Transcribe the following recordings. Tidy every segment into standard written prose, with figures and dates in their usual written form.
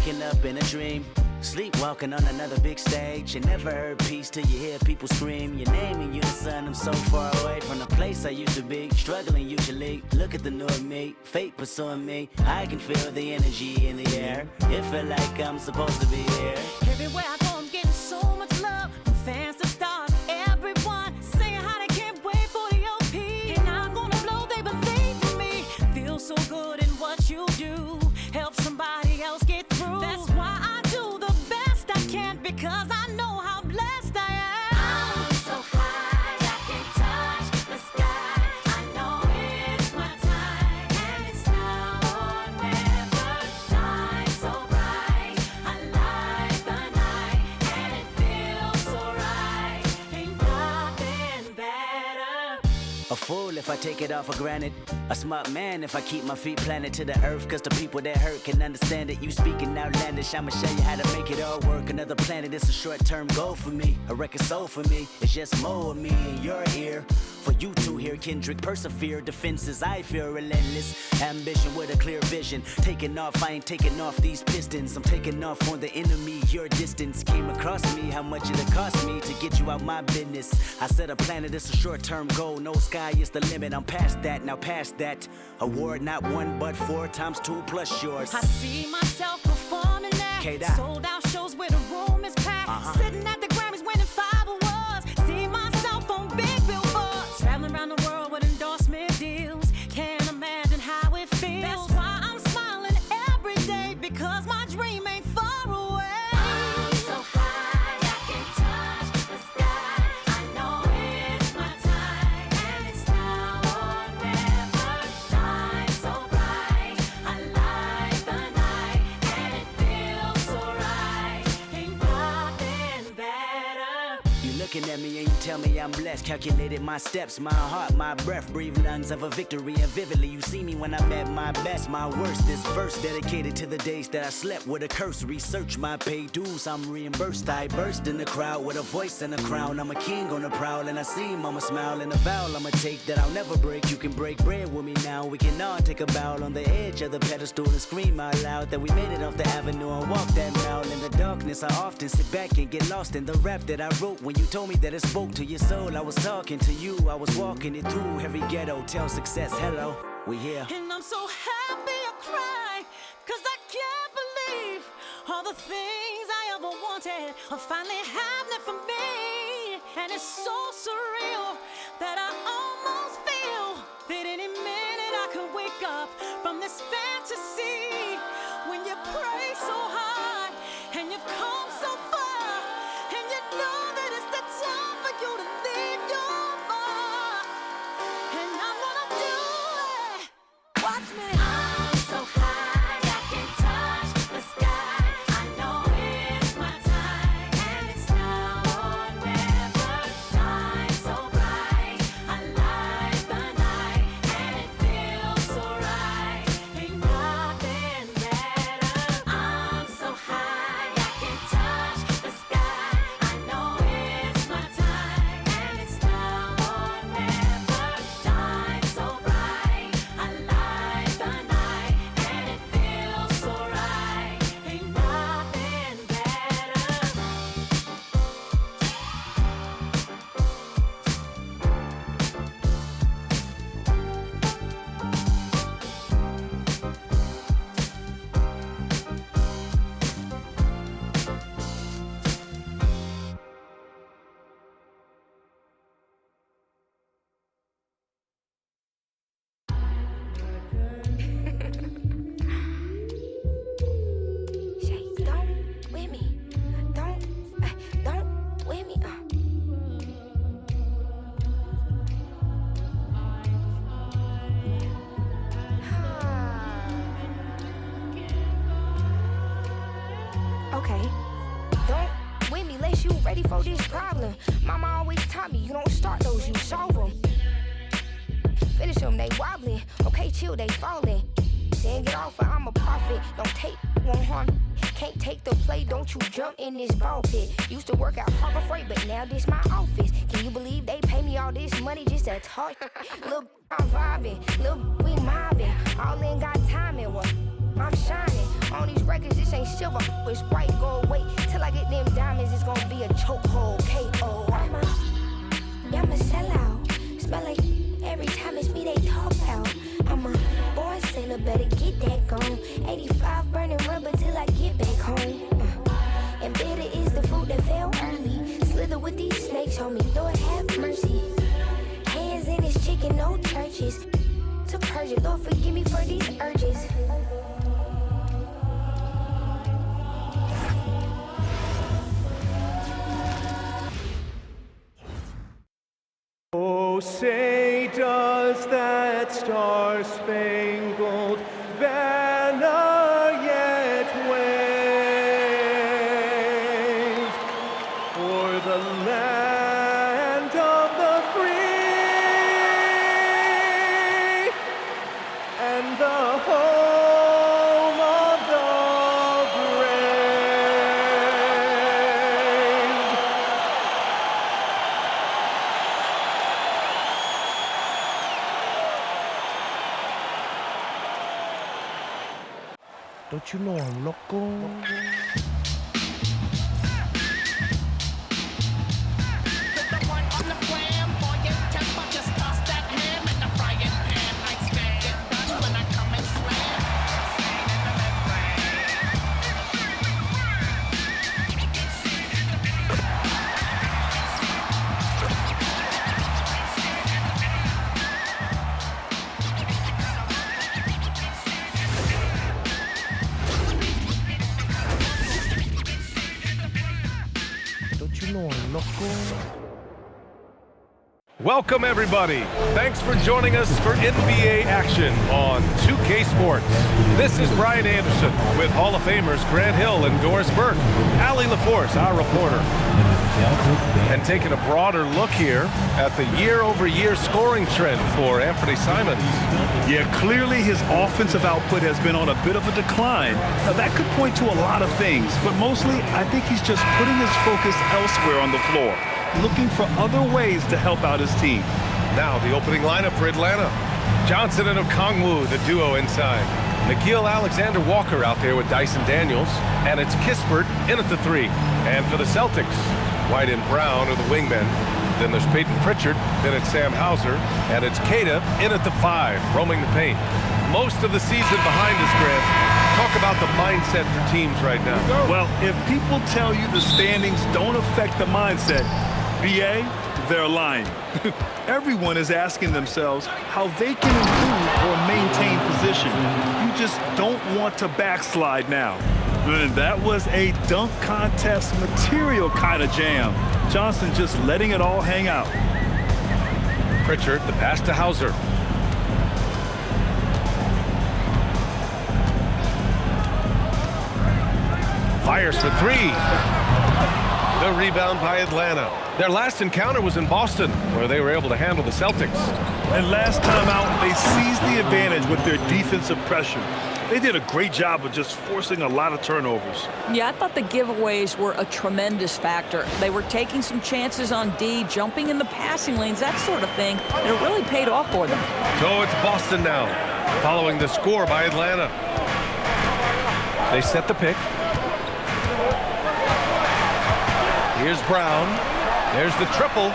waking up in a dream, sleepwalking on another big stage. You never heard peace till you hear people scream your name in unison. I'm so far away from the place I used to be, struggling usually. Look at the new me, fate pursuing me. I can feel the energy in the air. It feel like I'm supposed to be here. Everywhere I go, I'm getting so much love from fans to stars. Everyone saying how they can't wait for the OP. And I'm gonna blow, they believe in me. Feel so good in what you do. Help somebody else get through. That's why I do the best I can, because I know how blessed I am. I'm so high, I can touch the sky. I know it's my time, and it's now or never. Shine so bright, I light the night, and it feels so right. Ain't nothing better. A fool if I take it all for granted. A smart man if I keep my feet planted to the earth. Cause the people that hurt can understand it. You speaking outlandish, I'ma show you how to make it all work. Another planet, it's a short-term goal for me. A record soul for me, it's just more of me in your ear. For you to hear Kendrick persevere. Defenses, I feel relentless. Ambition with a clear vision. Taking off, I ain't taking off these pistons. I'm taking off on the enemy. Your distance came across me. How much it'll cost me to get you out my business. I said a planet, it's a short-term goal. No sky is the limit. I'm past that, now past that. Award not 1 but 4 times 2 plus yours. I see myself performing at Queta. sold out shows where the room is packed. Sitting at the Grammys winning 5 awards. See myself on big billboards. Traveling around the world with endorsement deals. Can't imagine how it feels. That's why I'm smiling every day, because my dream ain't far away. I'm so high, I can touch the sky. I know it's my time, and it's now or never. Shine so bright, I light the night, and it feels so right. Ain't nothing better. You looking at me and you tell me I'm blessed. Calculated my steps, my heart, my breath. Breathe lungs of a victory, and vividly you see me when I'm at my best. My worst, this verse dedicated to the days that I slept with a curse. Research my paid dues, I'm reimbursed. I burst in the crowd with a voice and a crown. I'm a king on the prowl, and I see mama smile. And a vow I'ma take that I'll never break. You can break bread with me now. We can all take a bow on the edge of the pedestal and scream out loud that we made it off the avenue and walk that mile. In the darkness, I often sit back and get lost in the rap that I wrote. When you told me that it spoke to your soul, I was talking to you. I was walking it through every ghetto. Tell success, hello, we here. And I'm so happy I cry, cause I can't believe all the things I ever wanted are finally happening for me. And it's so surreal that I almost feel that any minute I could wake up from this fantasy. When you pray so hard and you've come so far, and you know that it's the time for you to leave your mark. And I'm gonna do it. Watch me. I'm so high, I can touch the sky. I know it's my time, and it's now or never. Shine so bright, I light the night, and it feels so right. Ain't nothing better. I'm so high, I can touch the sky. I know it's my time, and it's now or never. Shine so bright, I light the night, and it feels so right. Ain't nothing better. Shay, don't with me. Don't with me. Okay. Don't with me unless you ready for this problem. Mama always taught me you don't start those, you solve them. Finish them, they wobbling. Okay, chill, they falling. Then get off, I'm a prophet. Don't take, won't harm. Can't take the play, don't you jump in this ball pit. Used to work out Harbor Freight, but now this my office. Can you believe they pay me all this money just to talk? Lil' I'm vibing, lil' we mobbing. All in got timing, what? I'm shining. On these records, this ain't silver, it's white gold. Wait till I get them diamonds, it's gonna be a chokehold. K.O. I'm a sellout. Smell like every time it's me they talk about. I'm a boy sailor, better get that gone. 85 burning rubber till I get back home. And bitter is the food that fell early. Slither with these snakes, homie, Lord have mercy. Hands in his chicken, no churches. To purge it, Lord forgive me for these urges. Oh, say does that star-spangled banner yet wave o'er the land of the free and the home of the brave? Don't you know I'm loco? Don't you know I'm loco? Welcome, everybody. Thanks for joining us for NBA action on 2K Sports. This is Brian Anderson with Hall of Famers Grant Hill and Doris Burke, Allie LaForce, our reporter, and taking a broader look here at the year-over-year scoring trend for Anthony Simons. Yeah, clearly his offensive output has been on a bit of a decline. Now, that could point to a lot of things, but mostly I think he's just putting his focus elsewhere on the floor, looking for other ways to help out his team. Now the opening lineup for Atlanta. Johnson and Okongwu, the duo inside. Nickeil Alexander-Walker out there with Dyson Daniels, and it's Kispert in at the 3. And for the Celtics, White and Brown are the wingmen. Then there's Peyton Pritchard, then it's Sam Hauser, and it's Queta in at the 5, roaming the paint. Most of the season behind us, Grant. Talk about the mindset for teams right now. Well, if people tell you the standings don't affect the mindset, BA, they're lying. Everyone is asking themselves how they can improve or maintain position. You just don't want to backslide now. And that was a dunk contest material kind of jam. Johnson just letting it all hang out. Pritchard, the pass to Hauser. Fires for 3. The rebound by Atlanta. Their last encounter was in Boston, where they were able to handle the Celtics. And last time out, they seized the advantage with their defensive pressure. They did a great job of just forcing a lot of turnovers. Yeah, I thought the giveaways were a tremendous factor. They were taking some chances on D, jumping in the passing lanes, that sort of thing, and it really paid off for them. So it's Boston now, following the score by Atlanta. They set the pick. Here's Brown. There's the triple.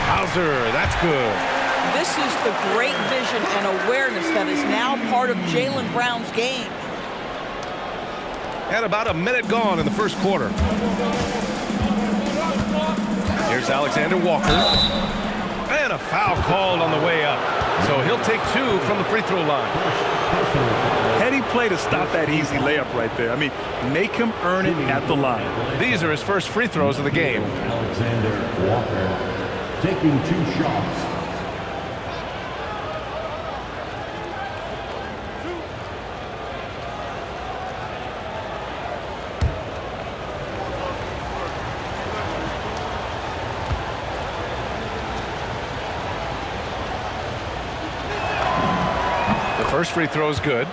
Hauser, that's good. This is the great vision and awareness that is now part of Jaylen Brown's game. And about a minute gone in the first quarter. Here's Alexander Walker. And a foul called on the way up. So he'll take 2 from the free throw line. Heady play to stop that easy layup right there. I mean, make him earn it at the line. These are his first free throws of the game. Alexander Walker taking 2 shots. The first free throw is good.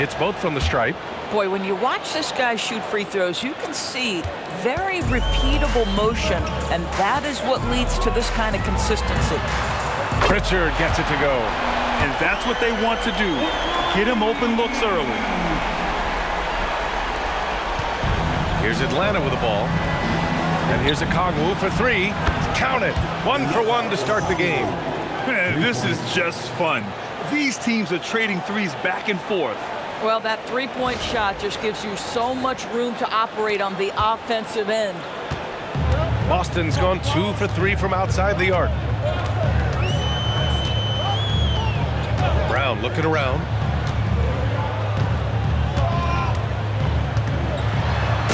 Hits both from the stripe. Boy, when you watch this guy shoot free throws, you can see very repeatable motion, and that is what leads to this kind of consistency. Pritchard gets it to go. And that's what they want to do. Get him open looks early. Here's Atlanta with the ball. And here's Okongwu for three. Count it. 1 for 1 to start the game. This is just fun. These teams are trading threes back and forth. Well, that three-point shot just gives you so much room to operate on the offensive end. Boston's gone 2 for 3 from outside the arc. Brown looking around.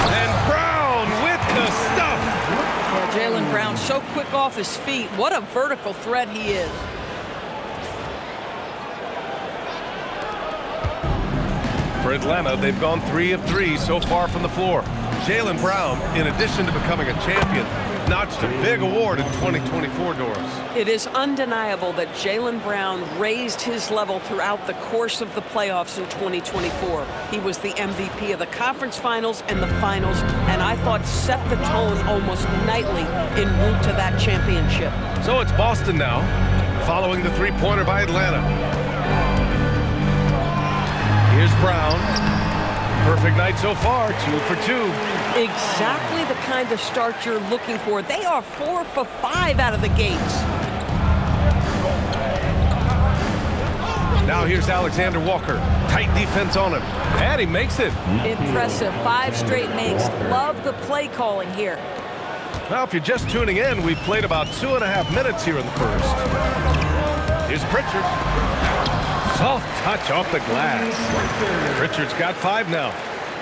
And Brown with the stuff. Yeah, Jaylen Brown so quick off his feet. What a vertical threat he is. For Atlanta, they've gone 3 of 3 so far from the floor. Jaylen Brown, in addition to becoming a champion, notched a big award in 2024, Doris. It is undeniable that Jaylen Brown raised his level throughout the course of the playoffs in 2024. He was the MVP of the conference finals and the finals, and I thought set the tone almost nightly en route to that championship. So it's Boston now, following the three-pointer by Atlanta. Here's Brown. Perfect night so far, 2 for 2. Exactly the kind of start you're looking for. They are 4 for 5 out of the gates. Now here's Alexander Walker. Tight defense on him. And he makes it. Impressive. 5 straight makes. Love the play calling here. Now, if you're just tuning in, we've played about 2.5 minutes here in the first. Here's Pritchard. Soft touch off the glass. Pritchard's got 5 now.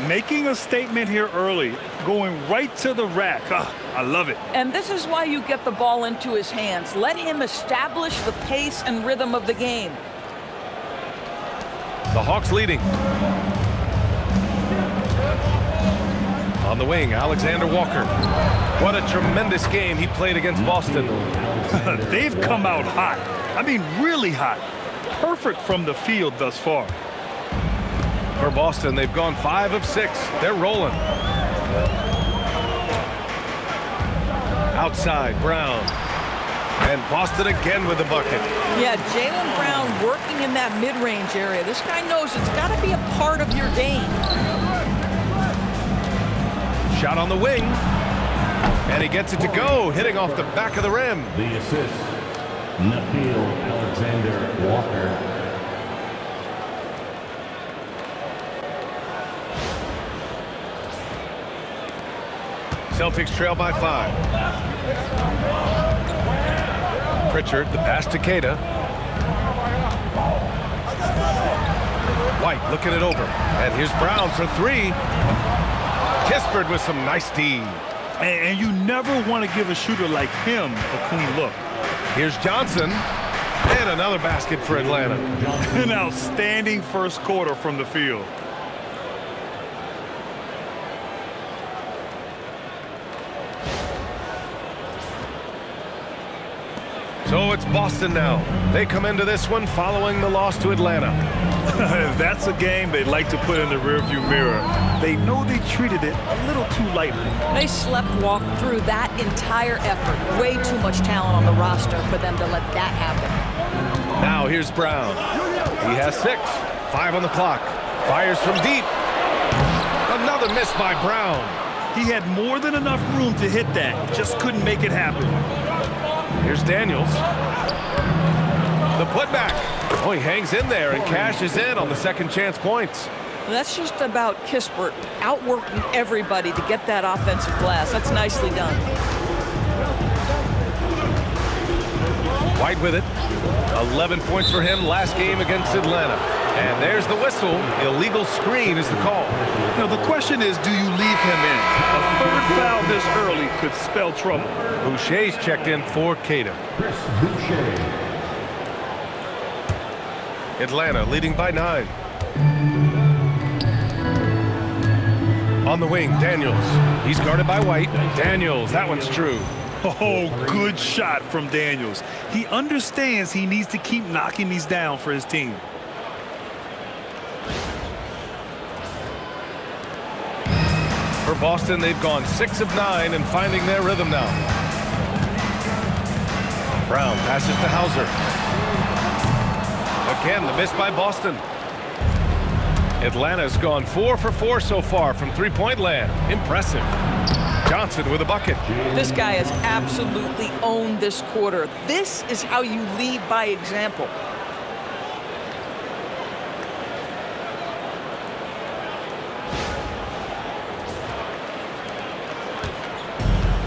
Making a statement here early, going right to the rack. I love it. And this is why you get the ball into his hands. Let him establish the pace and rhythm of the game. The Hawks leading. On the wing, Alexander Walker. What a tremendous game he played against Boston. They've come out hot. I mean, really hot. Perfect from the field thus far. For Boston, they've gone 5 of 6. They're rolling. Outside, Brown. And Boston again with the bucket. Yeah, Jaylen Brown working in that mid-range area. This guy knows it's got to be a part of your game. Shot on the wing. And he gets it to go, hitting off the back of the rim. The assist, Alexander Walker. Celtics trail by 5. Pritchard, the pass to Queta. White looking it over. And here's Brown for 3. Kispert with some nice D. And you never want to give a shooter like him a clean look. Here's Johnson. And another basket for Atlanta. An outstanding first quarter from the field. So it's Boston now. They come into this one following the loss to Atlanta. That's a game they'd like to put in the rearview mirror. They know they treated it a little too lightly. They sleptwalked through that entire effort. Way too much talent on the roster for them to let that happen. Now here's Brown. He has 6. 5 on the clock. Fires from deep. Another miss by Brown. He had more than enough room to hit that. Just couldn't make it happen. Here's Daniels. The putback. Oh, he hangs in there and cashes in on the second chance points. That's just about Kispert outworking everybody to get that offensive glass. That's nicely done. White with it. 11 points for him last game against Atlanta. And there's the whistle. Illegal screen is the call. Now the question is, do you leave him in? A third foul this early could spell trouble. Boucher's checked in for Queta. Chris Boucher. Atlanta leading by 9. On the wing, Daniels. He's guarded by White. Daniels, that one's true. Oh, good shot from Daniels. He understands he needs to keep knocking these down for his team. Boston. They've gone 6 of 9 and finding their rhythm now. Brown passes to Hauser. Again, the miss by Boston. Atlanta's gone 4 for 4 so far from three-point land. Impressive. Johnson with a bucket. This guy has absolutely owned this quarter. This is how you lead by example.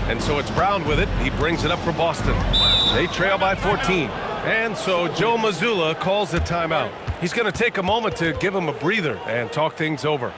And so it's Brown with it. He brings it up for Boston. They trail by 14. And so Joe Mazzulla calls the timeout. He's going to take a moment to give him a breather and talk things over.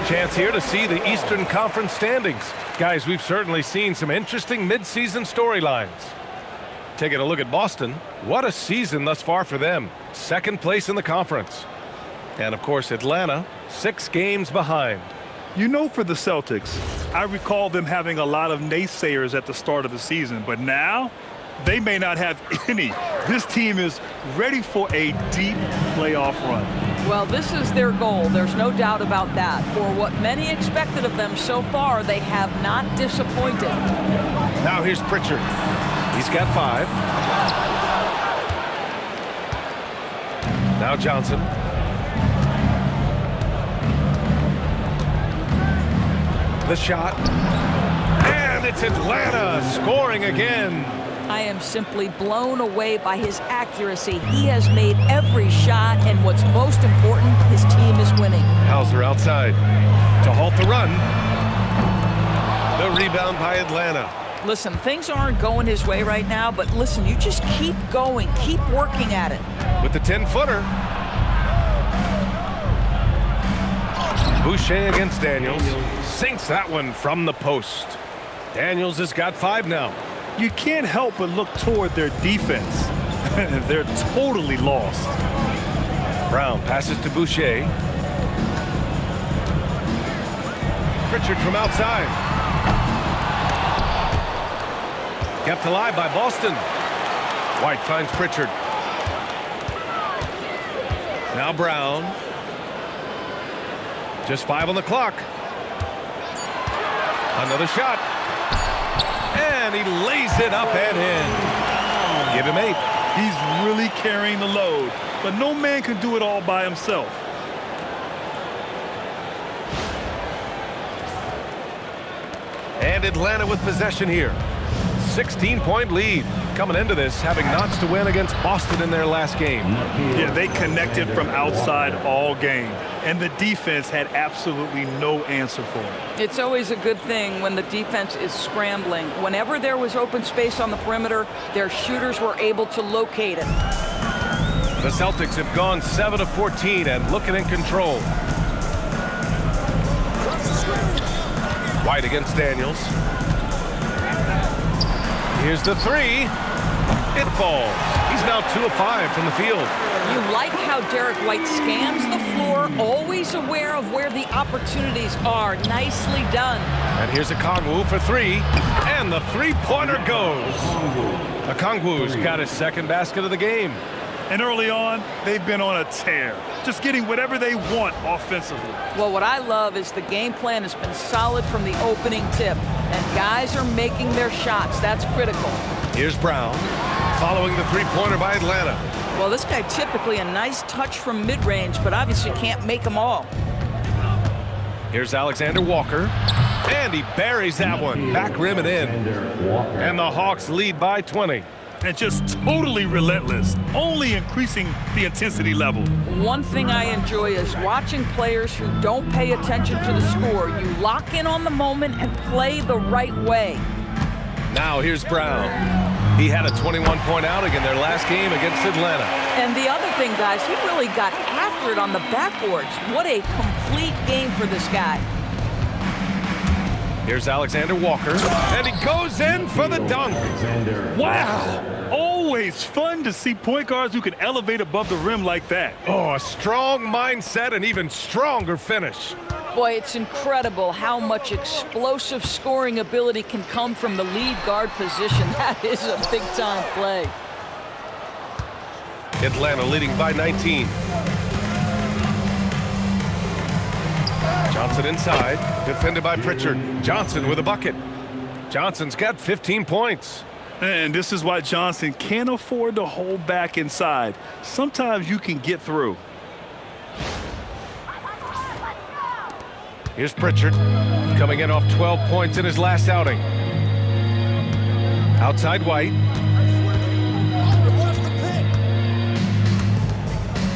Chance here to see the Eastern Conference standings. Guys, we've certainly seen some interesting mid-season storylines. Taking a look at Boston, what a season thus far for them. Second place in the conference. And of course, Atlanta, 6 games behind. You know, for the Celtics, I recall them having a lot of naysayers at the start of the season, but now they may not have any. This team is ready for a deep playoff run. Well, this is their goal. There's no doubt about that. For what many expected of them so far, they have not disappointed. Now here's Pritchard. He's got 5. Now Johnson. The shot. And it's Atlanta scoring again. I am simply blown away by his accuracy. He has made every shot, and what's most important, his team is winning. Hauser outside to halt the run. The rebound by Atlanta. Listen, things aren't going his way right now, but listen, you just keep going, keep working at it. With the 10-footer. Boucher against Daniels. Sinks that one from the post. Daniels has got 5 now. You can't help but look toward their defense. They're totally lost. Brown passes to Boucher. Pritchard from outside. Kept alive by Boston. White finds Pritchard. Now Brown. Just 5 on the clock. Another shot. And he lays it up and in. Give him 8. He's really carrying the load, but no man can do it all by himself. And Atlanta with possession here. 16-point lead. Coming into this, having notched to win against Boston in their last game. Yeah, they connected from outside all game, and the defense had absolutely no answer for it. It's always a good thing when the defense is scrambling. Whenever there was open space on the perimeter, their shooters were able to locate it. The Celtics have gone 7 of 14 and looking in control. White against Daniels. Here's the 3. It falls. He's now 2 of 5 from the field. You like how Derek White scans the floor, always aware of where the opportunities are. Nicely done. And here's Okongwu for 3, and the three-pointer goes. Okongwu's got his second basket of the game. And early on, they've been on a tear, just getting whatever they want offensively. Well, what I love is the game plan has been solid from the opening tip, and guys are making their shots. That's critical. Here's Brown, following the three-pointer by Atlanta. Well, this guy typically a nice touch from mid-range, but obviously can't make them all. Here's Alexander Walker, and he buries that one. Back rim and in. And the Hawks lead by 20. And just totally relentless, only increasing the intensity level. One thing I enjoy is watching players who don't pay attention to the score. You lock in on the moment and play the right way. Now here's Brown. He had a 21-point outing in their last game against Atlanta. And the other thing, guys, he really got after it on the backboards. What a complete game for this guy. Here's Alexander Walker, and he goes in for the dunk. Wow! Always fun to see point guards who can elevate above the rim like that. Oh, a strong mindset and even stronger finish. Boy, it's incredible how much explosive scoring ability can come from the lead guard position. That is a big-time play. Atlanta leading by 19. Johnson inside, defended by Pritchard. Johnson with a bucket. Johnson's got 15 points. And this is why Johnson can't afford to hold back inside. Sometimes you can get through. Here's Pritchard, coming in off 12 points in his last outing. Outside White.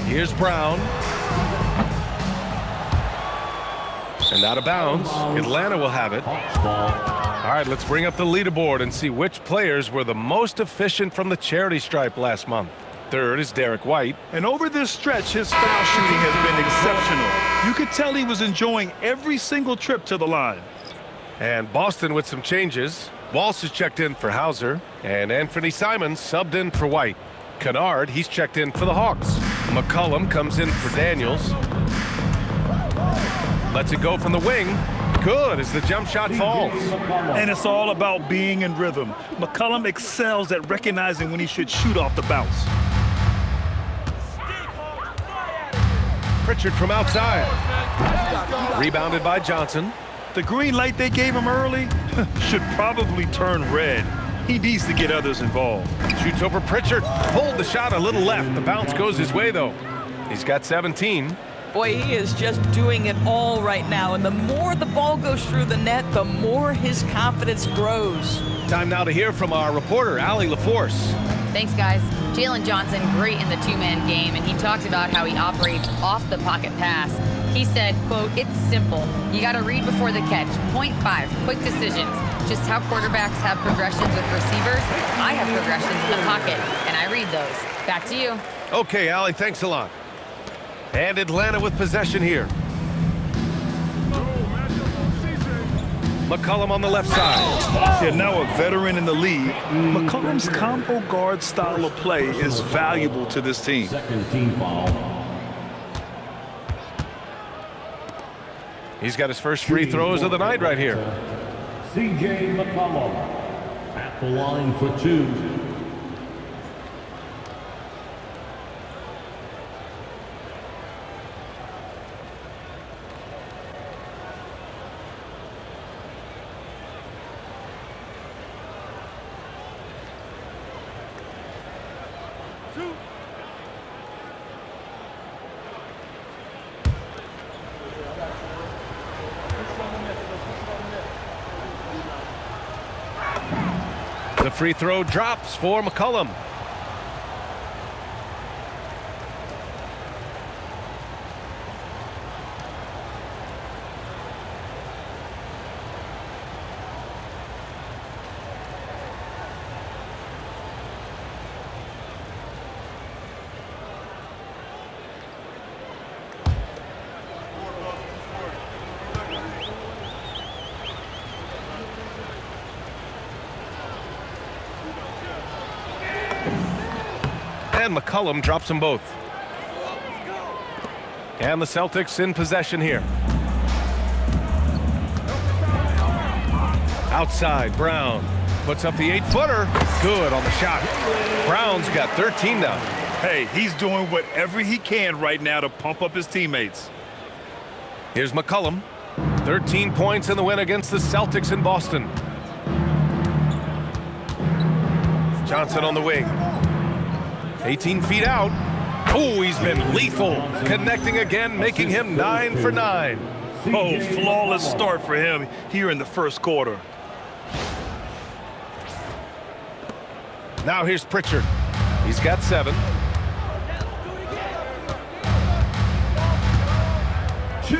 Here's Brown. And out of bounds. Atlanta will have it. All right, let's bring up the leaderboard and see which players were the most efficient from the charity stripe last month. Third is Derek White. And over this stretch, his foul shooting has been exceptional. You could tell he was enjoying every single trip to the line. And Boston with some changes. Walsh is checked in for Hauser. And Anthony Simons subbed in for White. Kennard, he's checked in for the Hawks. McCollum comes in for Daniels. Lets it go from the wing. Good as the jump shot falls. And it's all about being in rhythm. McCollum excels at recognizing when he should shoot off the bounce. Pritchard from outside. Rebounded by Johnson. The green light they gave him early should probably turn red. He needs to get others involved. Shoots over Pritchard. Pulled the shot a little left. The bounce goes his way, though. He's got 17. Boy, he is just doing it all right now. And the more the ball goes through the net, the more his confidence grows. Time now to hear from our reporter, Allie LaForce. Thanks, guys. Jalen Johnson, great in the two-man game, and he talked about how he operates off the pocket pass. He said, quote, "It's simple. You got to read before the catch. Point 5, quick decisions. Just how quarterbacks have progressions with receivers. I have progressions in the pocket, and I read those. Back to you." Okay, Allie, thanks a lot. And Atlanta with possession here. McCollum on the left side. Yeah, now a veteran in the league, McCollum's combo guard style of play is valuable to this team. Second team foul. He's got his first free throws of the night right here. C.J. McCollum at the line for 2. The free throw drops for McCollum. and McCollum drops them both. And the Celtics in possession here. Outside, Brown puts up the 8-footer. Good on the shot. Brown's got 13 now. Hey, he's doing whatever he can right now to pump up his teammates. Here's McCollum. 13 points in the win against the Celtics in Boston. Johnson on the wing. 18 feet out. Oh, he's been lethal. Connecting again, making him 9 for 9. Oh, flawless start for him here in the first quarter. Now here's Pritchard. He's got 7.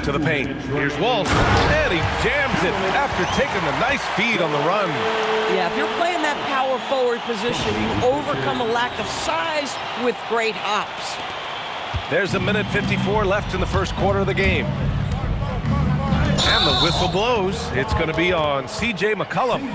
To the paint. Here's Walsh. And he jams it after taking a nice feed on the run. Yeah, if you're playing that power forward position, you overcome a lack of size with great hops. There's 1:54 left in the first quarter of the game. And the whistle blows. It's going to be on C.J. McCollum.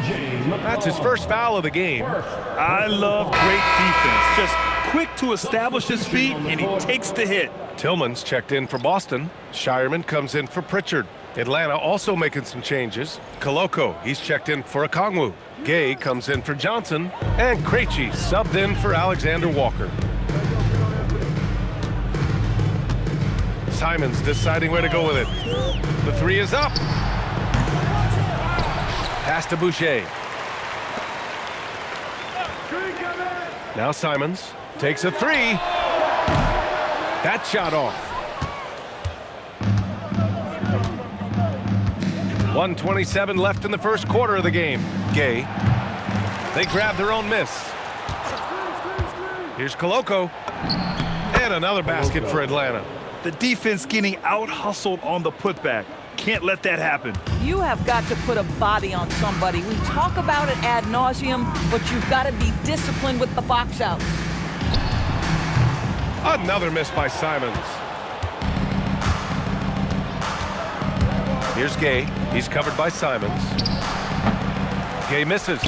That's his first foul of the game. I love great defense. Just quick to establish his feet, and he takes the hit. Tillman's checked in for Boston. Shireman comes in for Pritchard. Atlanta also making some changes. Koloko, he's checked in for Okongwu. Gay comes in for Johnson. And Krejci subbed in for Alexander Walker. Simons deciding where to go with it. The 3 is up. Pass to Boucher. Now Simons takes a 3. That shot off. 1:27 left in the first quarter of the game. Gay. They grab their own miss. Here's Koloko. And another basket for Atlanta. The defense getting out-hustled on the putback. Can't let that happen. You have got to put a body on somebody. We talk about it ad nauseum, but you've got to be disciplined with the box outs. Another miss by Simons. Here's Gay. He's covered by Simons. Gay misses.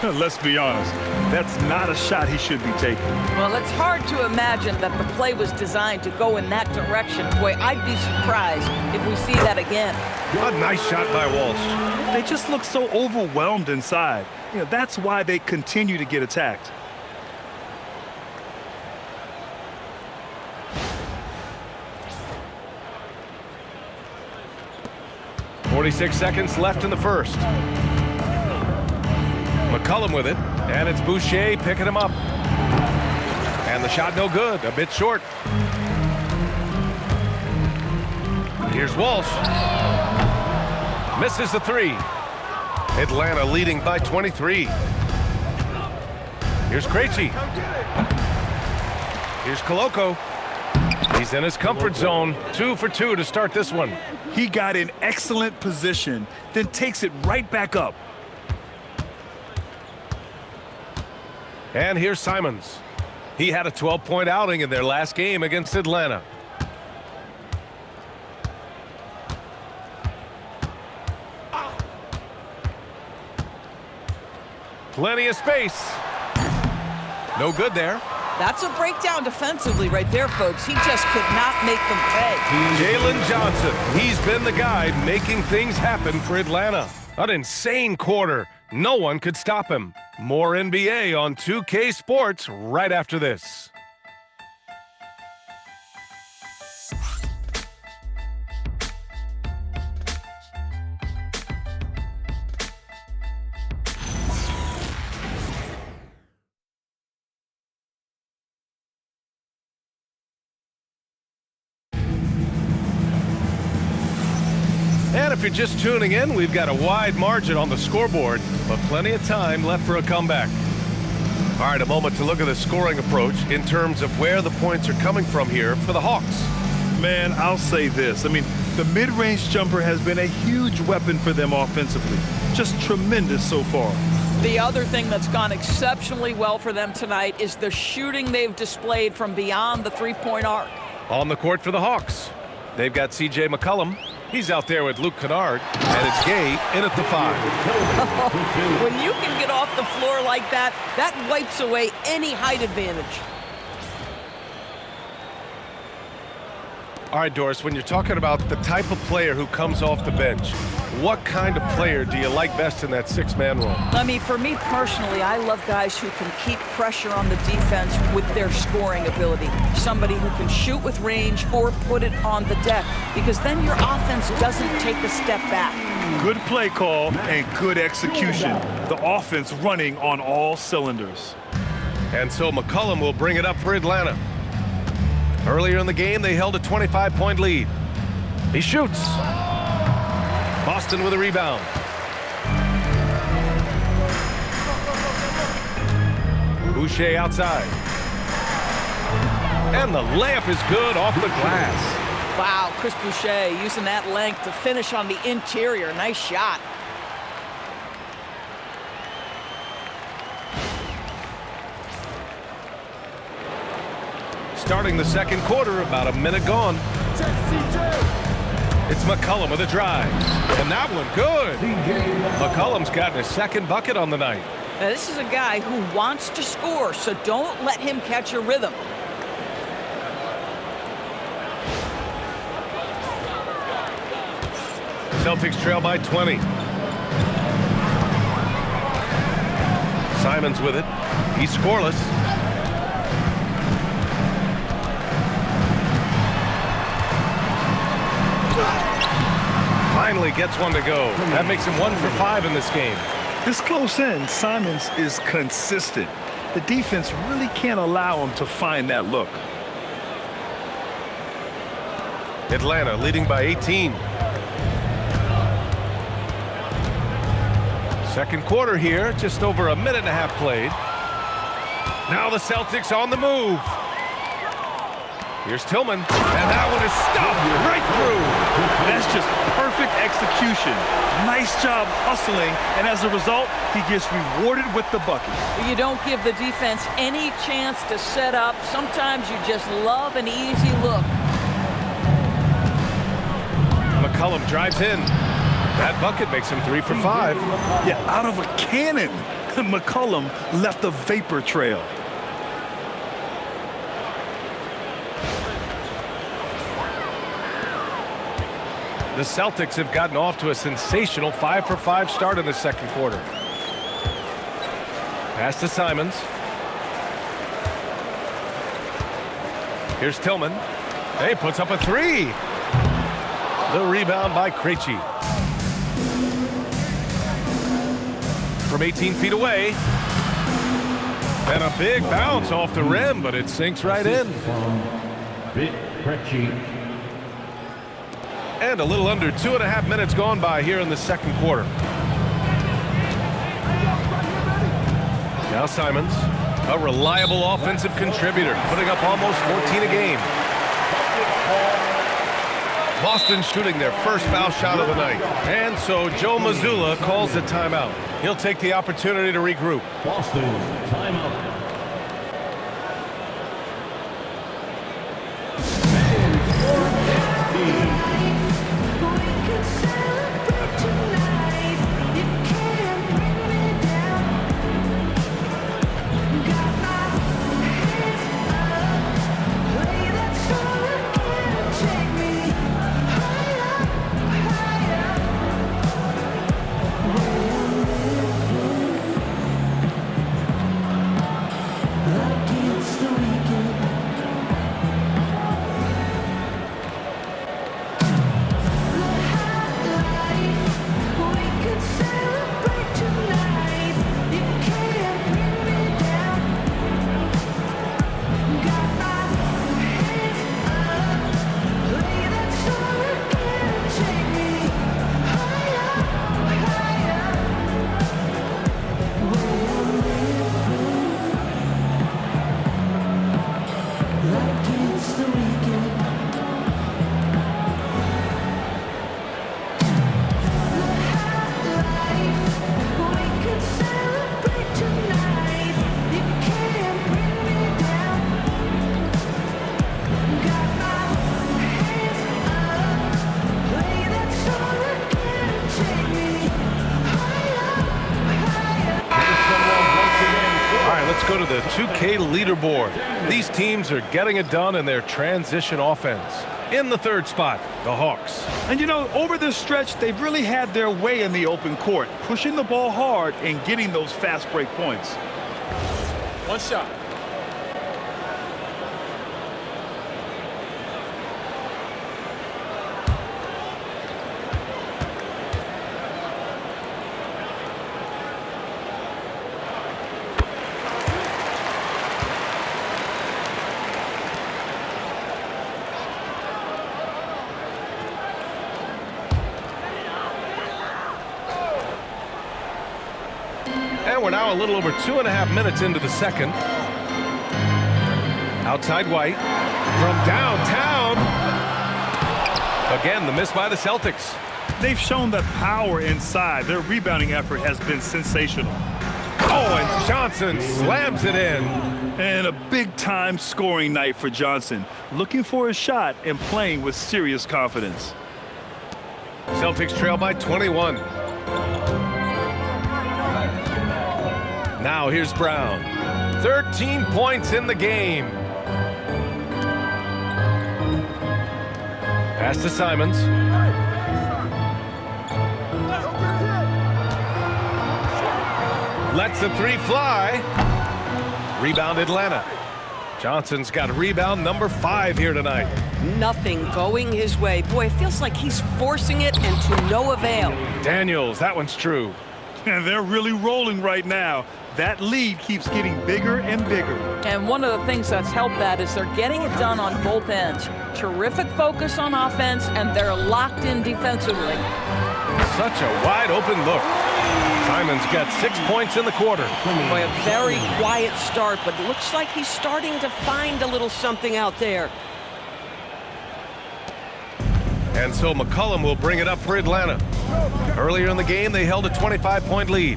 Let's be honest. That's not a shot he should be taking. Well, it's hard to imagine that the play was designed to go in that direction. Boy, I'd be surprised if we see that again. A nice shot by Walsh. They just look so overwhelmed inside. You know, that's why they continue to get attacked. .46 seconds left in the first. McCollum with it, and it's Boucher picking him up. And the shot no good, a bit short. Here's Walsh. Misses the 3. Atlanta leading by 23. Here's Krejci. Here's Koloko. He's in his comfort zone. 2 for 2 to start this one. He got in excellent position, then takes it right back up. And here's Simons. He had a 12-point outing in their last game against Atlanta. Plenty of space. No good there. That's a breakdown defensively right there, folks. He just could not make them pay. Jalen Johnson, he's been the guy making things happen for Atlanta. An insane quarter. No one could stop him. More NBA on 2K Sports right after this. And if you're just tuning in, we've got a wide margin on the scoreboard, but plenty of time left for a comeback. All right, a moment to look at the scoring approach in terms of where the points are coming from here for the Hawks. Man, I'll say this. I mean, the mid-range jumper has been a huge weapon for them offensively. Just tremendous so far. The other thing that's gone exceptionally well for them tonight is the shooting they've displayed from beyond the three-point arc. On the court for the Hawks, they've got C.J. McCollum. He's out there with Luke Kennard, and it's Gay in at the 5. When you can get off the floor like that, that wipes away any height advantage. All right, Doris, when you're talking about the type of player who comes off the bench, what kind of player do you like best in that six-man role? I mean, for me personally, I love guys who can keep pressure on the defense with their scoring ability. Somebody who can shoot with range or put it on the deck, because then your offense doesn't take a step back. Good play call and good execution. The offense running on all cylinders. And so McCollum will bring it up for Atlanta. Earlier in the game, they held a 25-point lead. He shoots. Boston with a rebound. Boucher outside. And the layup is good off the glass. Wow, Chris Boucher using that length to finish on the interior. Nice shot. Starting the second quarter, about a minute gone. It's McCollum with a drive. And that one, good. McCollum's gotten his second bucket on the night. Now, this is a guy who wants to score, so don't let him catch a rhythm. Celtics trail by 20. Simons with it. He's scoreless. Finally gets one to go. That makes him 1 for 5 in this game. This close in, Simons is consistent. The defense really can't allow him to find that look. Atlanta leading by 18. Second quarter here, just over a minute and a half played. Now the Celtics on the move. Here's Tillman, and that one is stuffed right through. That's just perfect execution. Nice job hustling, and as a result, he gets rewarded with the bucket. You don't give the defense any chance to set up. Sometimes you just love an easy look. McCollum drives in. That bucket makes him 3 for 5. Yeah, out of a cannon. McCollum left a vapor trail. The Celtics have gotten off to a sensational 5 for 5 start in the second quarter. Pass to Simons. Here's Tillman. He puts up a 3. The rebound by Krejci. From 18 feet away. And a big bounce off the rim, but it sinks right in. And a little under 2.5 minutes gone by here in the second quarter. Now Simons, a reliable offensive contributor, putting up almost 14 a game. Boston shooting their first foul shot of the night. And so Joe Mazzulla calls a timeout. He'll take the opportunity to regroup. Boston, timeout. Go to the 2K leaderboard. These teams are getting it done in their transition offense. In the third spot, the Hawks. And you know, over this stretch, they've really had their way in the open court, pushing the ball hard and getting those fast break points. One shot. And we're now a little over 2.5 minutes into the second. Outside White from downtown. Again, the miss by the Celtics. They've shown that power inside. Their rebounding effort has been sensational. Oh, and Johnson slams it in. And a big-time scoring night for Johnson. Looking for a shot and playing with serious confidence. Celtics trail by 21. Now here's Brown. 13 points in the game. Pass to Simons. Lets the three fly. Rebound Atlanta. Johnson's got rebound number 5 here tonight. Nothing going his way. Boy, it feels like he's forcing it and to no avail. Daniels, that one's true. And they're really rolling right now. That lead keeps getting bigger and bigger. And one of the things that's helped that is they're getting it done on both ends. Terrific focus on offense, and they're locked in defensively. Such a wide open look. Simons got 6 points in the quarter. Boy, a very quiet start, but it looks like he's starting to find a little something out there. And so McCollum will bring it up for Atlanta. Earlier in the game, they held a 25-point lead.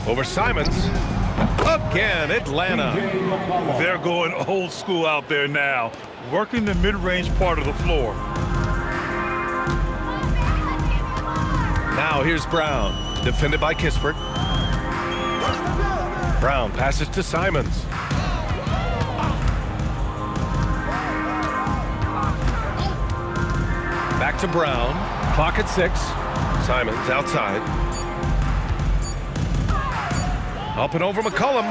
Over Simons. Again, Atlanta. They're going old school out there now, working the mid-range part of the floor. Now here's Brown, defended by Kispert. Brown passes to Simons. Back to Brown. Clock at 6. Simons outside. Up and over McCollum.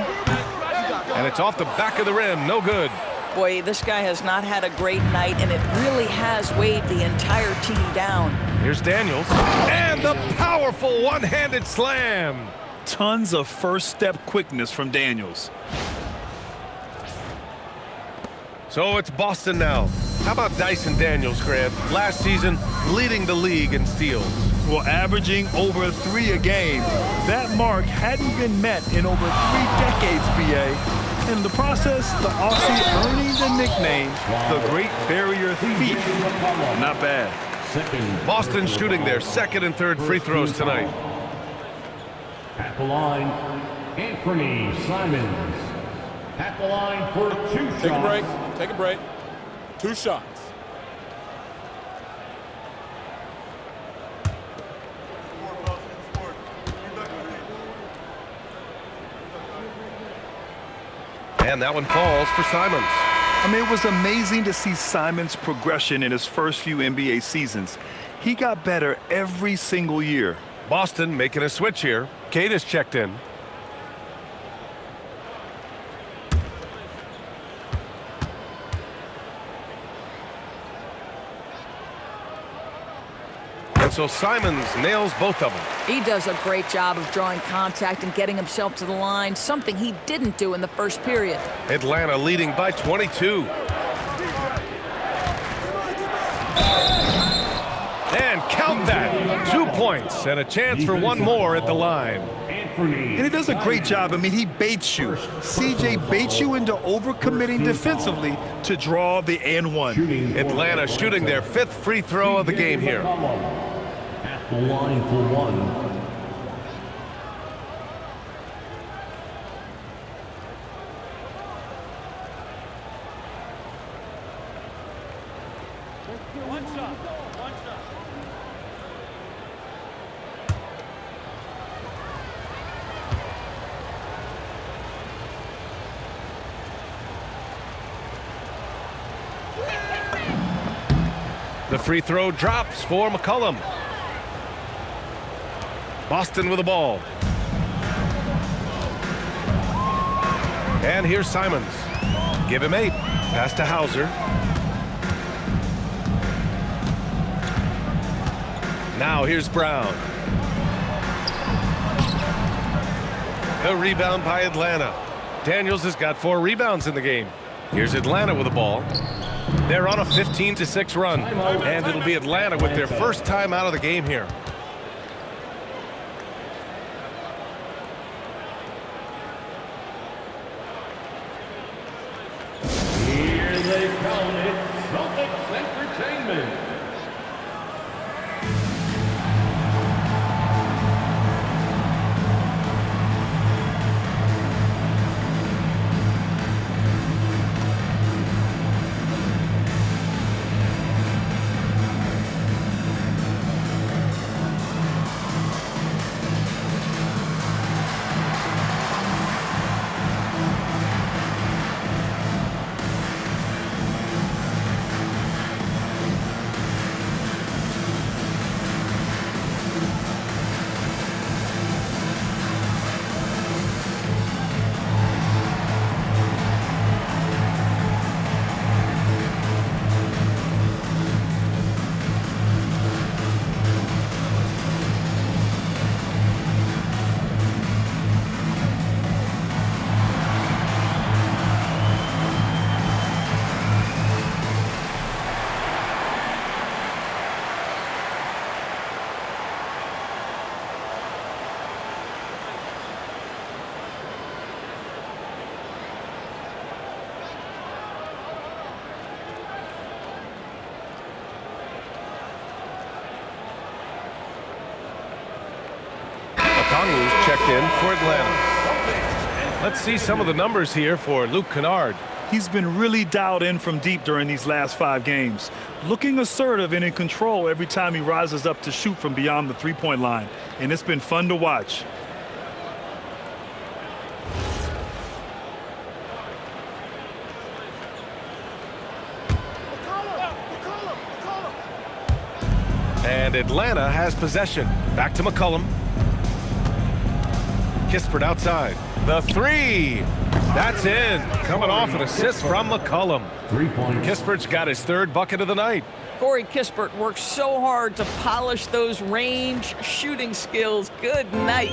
And it's off the back of the rim. No good. Boy, this guy has not had a great night, and it really has weighed the entire team down. Here's Daniels. And the powerful one-handed slam. Tons of first-step quickness from Daniels. So it's Boston now. How about Dyson Daniels, Grant? Last season, leading the league in steals. Well, averaging over 3 a game. That mark hadn't been met in over 3 decades, BA. And in the process, the Aussie earning the nickname, the Great Barrier Thief. Not bad. Boston shooting their second and third free throws tonight. At the line, Anthony Simons. At the line for 2 shots. Take a break. Take a break. 2 shots. And that one falls for Simons. I mean, it was amazing to see Simons' progression in his first few NBA seasons. He got better every single year. Boston making a switch here. Queta's checked in. And so Simons nails both of them. He does a great job of drawing contact and getting himself to the line, something he didn't do in the first period. Atlanta leading by 22. And count that. 2 points and a chance for one more at the line. And he does a great job. I mean, he baits you. CJ baits you into overcommitting defensively to draw the and one. Atlanta shooting their 5th free throw of the game here. At the line for 1. free throw drops for McCollum. Boston with the ball. And here's Simons. Give him 8. Pass to Hauser. Now here's Brown. The rebound by Atlanta. Daniels has got 4 rebounds in the game. Here's Atlanta with the ball. They're on a 15-6 run, and it'll be Atlanta with their first time out of the game here. Here they come, it's Celtics Entertainment. Okongwu's checked in for Atlanta. Let's see some of the numbers here for Luke Kennard. He's been really dialed in from deep during these last 5 games. Looking assertive and in control every time he rises up to shoot from beyond the three-point line. And it's been fun to watch. And Atlanta has possession. Back to McCollum. Kispert outside. The 3. That's in. Coming off an assist from McCollum. 3 points. Kispert's got his 3rd bucket of the night. Corey Kispert works so hard to polish those range shooting skills. Good night.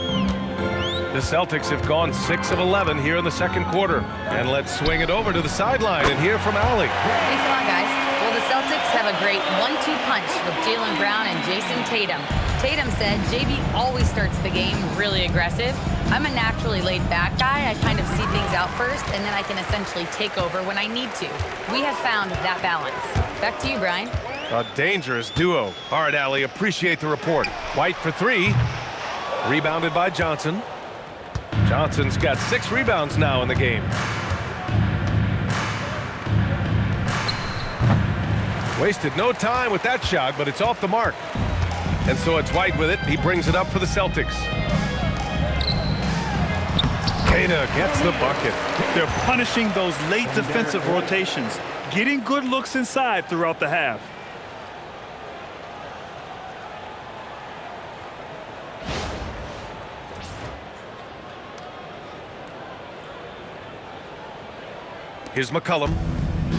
The Celtics have gone 6 of 11 here in the 2nd quarter. And let's swing it over to the sideline and hear from Allie. Thanks a lot, guys. Well, the Celtics have a great 1-2 punch with Jaylen Brown and Jason Tatum. Tatum said JB always starts the game really aggressive. I'm a naturally laid-back guy. I kind of see things out first, and then I can essentially take over when I need to. We have found that balance. Back to you, Brian. A dangerous duo. All right, Allie, appreciate the report. White for 3. Rebounded by Johnson. Johnson's got 6 rebounds now in the game. Wasted no time with that shot, but it's off the mark. And so it's White with it. He brings it up for the Celtics. Queta gets the bucket. They're punishing those late defensive rotations, getting good looks inside throughout the half. Here's McCollum.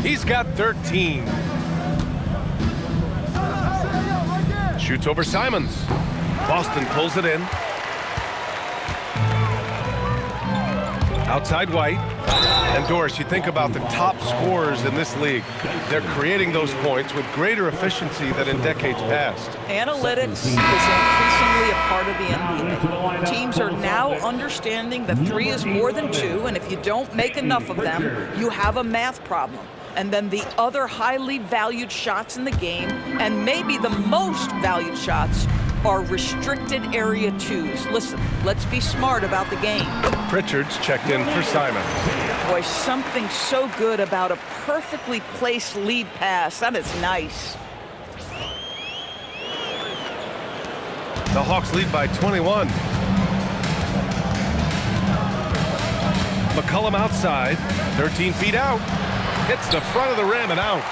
He's got 13. Shoots over Simons. Boston pulls it in. Outside White. And Doris, you think about the top scorers in this league. They're creating those points with greater efficiency than in decades past. Analytics is increasingly a part of the NBA. Teams are now understanding that 3 is more than 2, and if you don't make enough of them, you have a math problem. And then the other highly valued shots in the game, and maybe the most valued shots, are restricted area 2s. Listen, let's be smart about the game. Pritchard's checked in for Simon. Boy, something so good about a perfectly placed lead pass. That is nice. The Hawks lead by 21. McCollum outside, 13 feet out. Hits the front of the rim and out.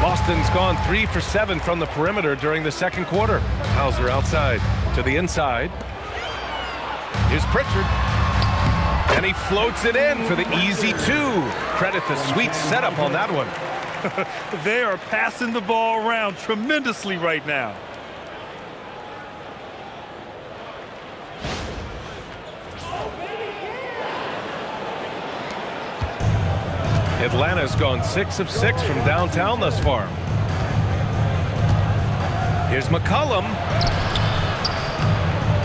Boston's gone 3 for 7 from the perimeter during the second quarter. Hauser outside to the inside. Here's Pritchard. And he floats it in for the easy 2. Credit the sweet setup on that one. They are passing the ball around tremendously right now. Atlanta's gone 6 of 6 from downtown thus far. Here's McCollum.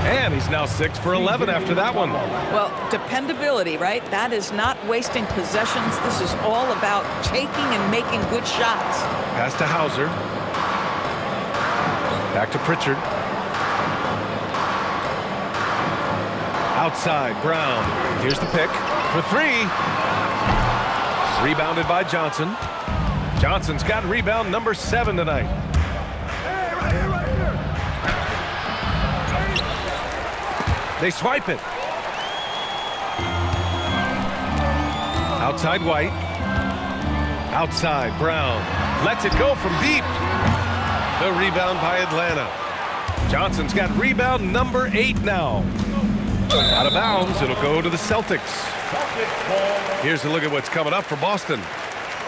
And he's now 6 for 11 after that one. Well, dependability, right? That is not wasting possessions. This is all about taking and making good shots. Pass to Hauser. Back to Pritchard. Outside, Brown. Here's the pick for 3. Rebounded by Johnson. Johnson's got rebound number 7 tonight. They swipe it. Outside White. Outside Brown. Lets it go from deep. The rebound by Atlanta. Johnson's got rebound number 8 now. Out of bounds, it'll go to the Celtics. Here's a look at what's coming up for Boston.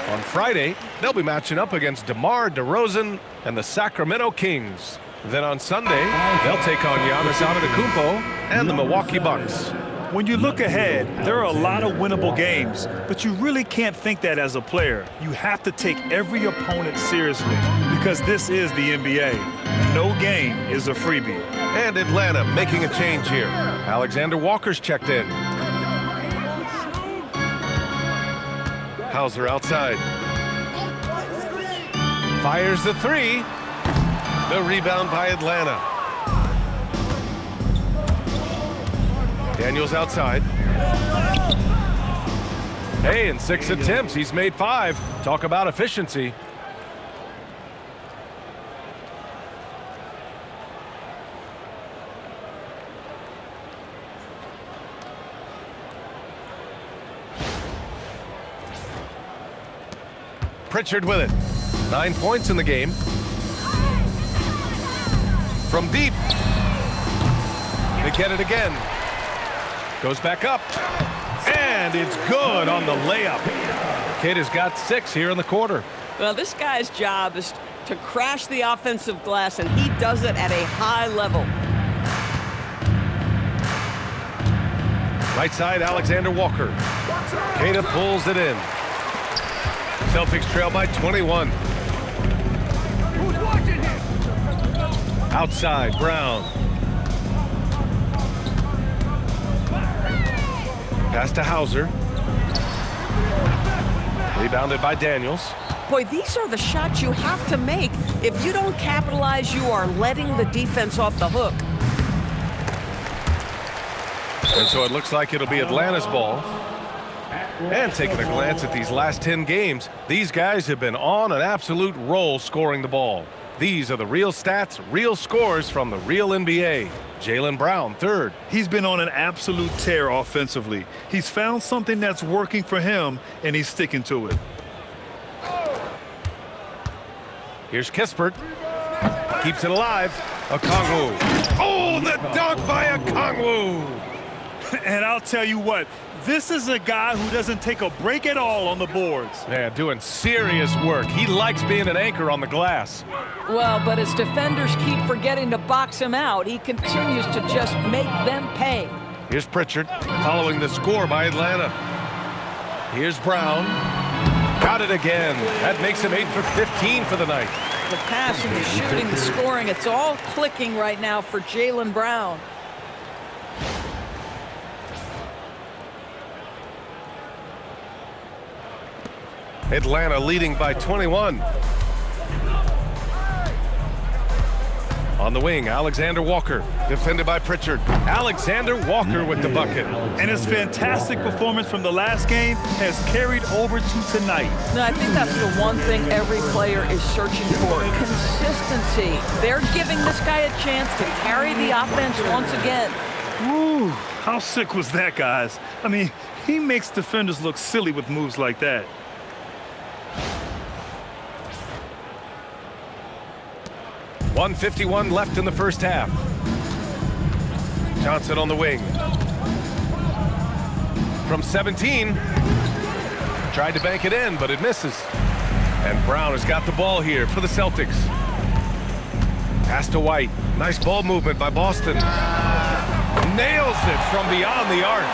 On Friday, they'll be matching up against DeMar DeRozan and the Sacramento Kings. Then on Sunday, they'll take on Giannis Antetokounmpo and the Milwaukee Bucks. When you look ahead, there are a lot of winnable games, but you really can't think that as a player. You have to take every opponent seriously because this is the NBA. No game is a freebie. And Atlanta making a change here. Alexander Walker's checked in. Hauser outside. Fires the 3. The rebound by Atlanta. Daniels outside. Hey, in 6 attempts, he's made 5. Talk about efficiency. Pritchard with it. 9 points in the game. From deep. They get it again. Goes back up. And it's good on the layup. Queta's got 6 here in the quarter. Well, this guy's job is to crash the offensive glass, and he does it at a high level. Right side, Alexander Walker. Queta pulls it in. Celtics trail by 21. Outside, Brown. Pass to Hauser. Rebounded by Daniels. Boy, these are the shots you have to make. If you don't capitalize, you are letting the defense off the hook. And so it looks like it'll be Atlanta's ball. And taking a glance at these last 10 games, these guys have been on an absolute roll scoring the ball. These are the real stats, real scores from the real NBA. Jaylen Brown, 3rd. He's been on an absolute tear offensively. He's found something that's working for him, and he's sticking to it. Here's Kispert. Keeps it alive. Okongwu. Oh, the dunk by Okongwu. And I'll tell you what, this is a guy who doesn't take a break at all on the boards. Yeah, doing serious work. He likes being an anchor on the glass. Well, but as defenders keep forgetting to box him out, he continues to just make them pay. Here's Pritchard, following the score by Atlanta. Here's Brown. Got it again. That makes him 8 for 15 for the night. The passing, the shooting, the scoring, it's all clicking right now for Jaylen Brown. Atlanta leading by 21. On the wing, Alexander Walker, defended by Pritchard. Alexander Walker with the bucket. And his fantastic performance from the last game has carried over to tonight. No, I think that's the one thing every player is searching for, consistency. They're giving this guy a chance to carry the offense once again. Woo, how sick was that, guys? I mean, he makes defenders look silly with moves like that. 1:51 left in the first half. Johnson on the wing. From 17. Tried to bank it in, but it misses. And Brown has got the ball here for the Celtics. Pass to White. Nice ball movement by Boston. Nails it from beyond the arc.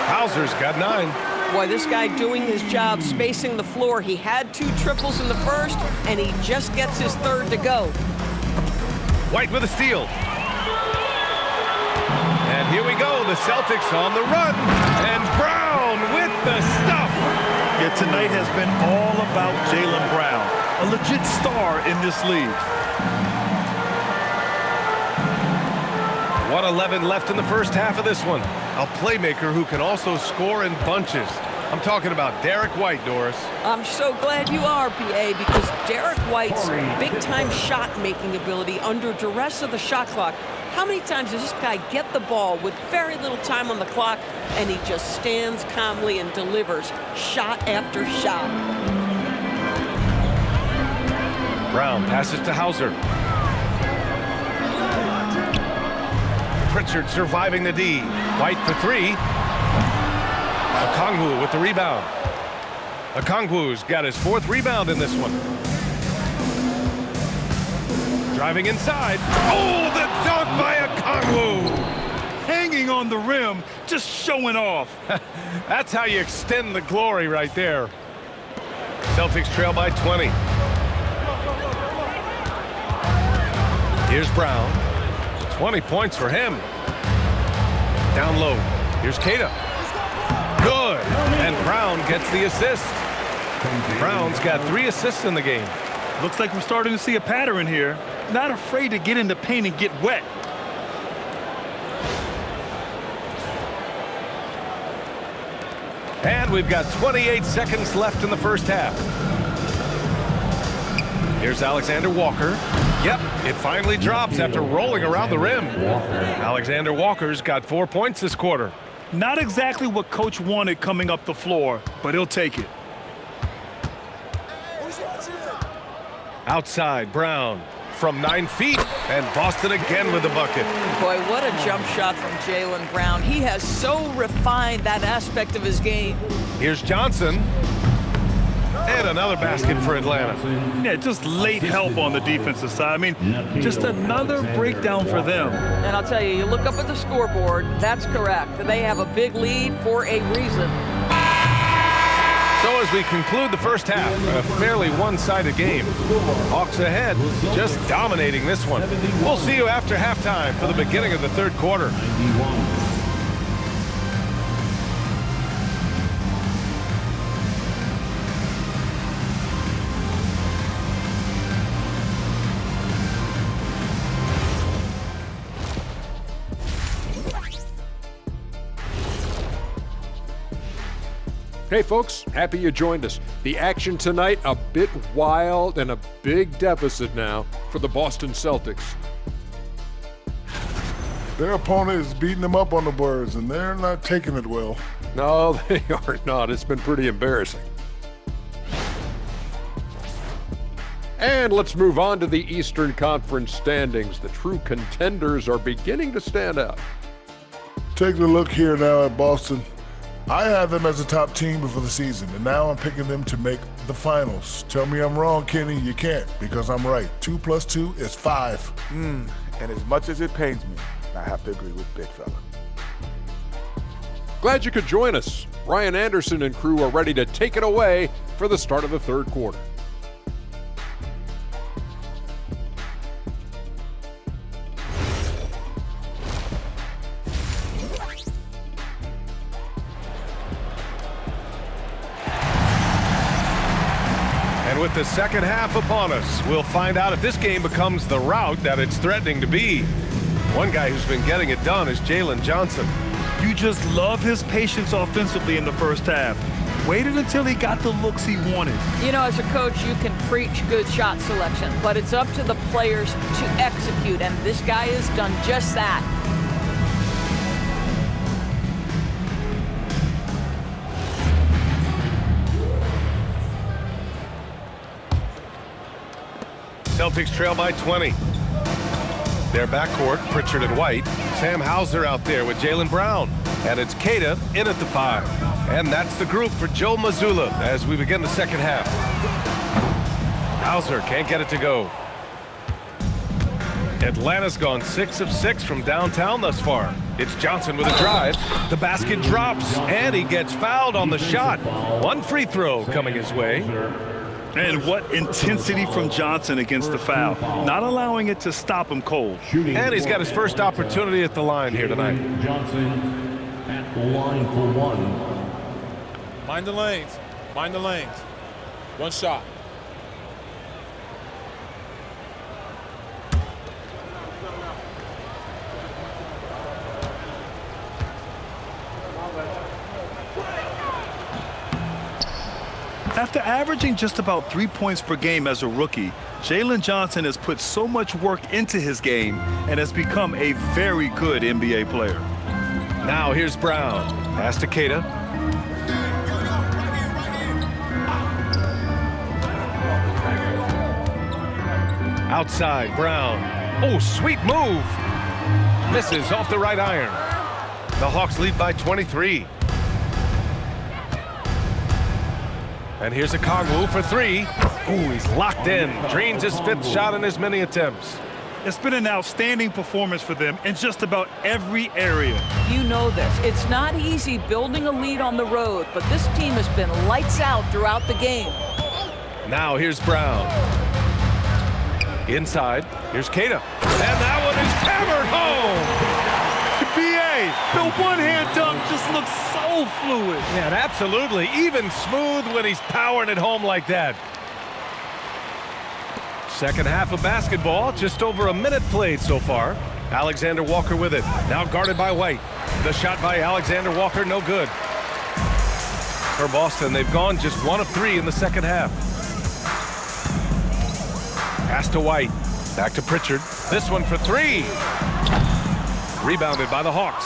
Hauser's got 9. Boy, this guy doing his job, spacing the floor. He had 2 triples in the first, and he just gets his 3rd to go. White with a steal. And here we go, the Celtics on the run. And Brown with the stuff. Yeah, tonight has been all about Jaylen Brown, a legit star in this league. 1:11 left in the first half of this one. A playmaker who can also score in bunches. I'm talking about Derek White, Doris. I'm so glad you are, PA, because Derek White's big-time shot-making ability under duress of the shot clock. How many times does this guy get the ball with very little time on the clock, and he just stands calmly and delivers shot after shot? Brown passes to Hauser. Pritchard surviving the D. White for 3. Okongwu with the rebound. Okongwu's got his 4th rebound in this one. Driving inside. Oh, the dunk by Okongwu! Hanging on the rim, just showing off. That's how you extend the glory right there. Celtics trail by 20. Here's Brown. 20 points for him. Down low. Here's Queta. Good. And Brown gets the assist. Brown's got 3 assists in the game. Looks like we're starting to see a pattern here. Not afraid to get in the paint and get wet. And we've got 28 seconds left in the first half. Here's Alexander Walker. Yep, it finally drops after rolling around the rim. Alexander Walker's got 4 points this quarter. Not exactly what Coach wanted coming up the floor, but he'll take it. Outside, Brown from 9 feet, and Boston again with the bucket. Boy, what a jump shot from Jaylen Brown. He has so refined that aspect of his game. Here's Johnson. And another basket for Atlanta. Yeah, just late help on the defensive side. I mean, just another breakdown for them. And I'll tell you, you look up at the scoreboard, that's correct. They have a big lead for a reason. So as we conclude the first half, a fairly one-sided game. Hawks ahead, just dominating this one. We'll see you after halftime for the beginning of the third quarter. Hey folks, happy you joined us. The action tonight, a bit wild and a big deficit now for the Boston Celtics. Their opponent is beating them up on the boards, and they're not taking it well. No, they are not. It's been pretty embarrassing. And let's move on to the Eastern Conference standings. The true contenders are beginning to stand out. Taking a look here now at Boston. I had them as a top team before the season, and now I'm picking them to make the finals. Tell me I'm wrong, Kenny. You can't, because I'm right. 2 + 2 is 5. And as much as it pains me, I have to agree with Big Fella. Glad you could join us. Ryan Anderson and crew are ready to take it away for the start of the third quarter. With the second half upon us, we'll find out if this game becomes the rout that it's threatening to be. One guy who's been getting it done is Jalen Johnson. You just love his patience offensively in the first half. Waited until he got the looks he wanted. You know, as a coach, you can preach good shot selection, but it's up to the players to execute, and this guy has done just that. Celtics trail by 20. Their backcourt, Pritchard and White. Sam Hauser out there with Jaylen Brown. And it's Queta in at the 5. And that's the group for Joe Mazzulla as we begin the second half. Hauser can't get it to go. Atlanta's gone 6 of 6 from downtown thus far. It's Johnson with a drive. The basket drops, and he gets fouled on the shot. One free throw coming his way. And what intensity from Johnson against the foul. Not allowing it to stop him cold. And he's got his first opportunity at the line here tonight. Johnson at the line for 1. Mind the lanes. Mind the lanes. One shot. After averaging just about 3 points per game as a rookie, Jalen Johnson has put so much work into his game and has become a very good NBA player. Now here's Brown. Pass to Queta. Outside, Brown. Oh, sweet move. Misses off the right iron. The Hawks lead by 23. And here's Okongwu for 3. Ooh, he's locked in. Drains his 5th shot in as many attempts. It's been an outstanding performance for them in just about every area. You know this. It's not easy building a lead on the road, but this team has been lights out throughout the game. Now here's Brown. Inside, here's Queta. And that one is hammered home. B.A., the one-hand dunk just looks so fluid. Yeah, absolutely. Even smooth when he's powering it home like that. Second half of basketball, just over a minute played so far. Alexander Walker with it. Now guarded by White. The shot by Alexander Walker, no good. For Boston, they've gone just 1 of 3 in the second half. Pass to White. Back to Pritchard. This one for 3. Rebounded by the Hawks.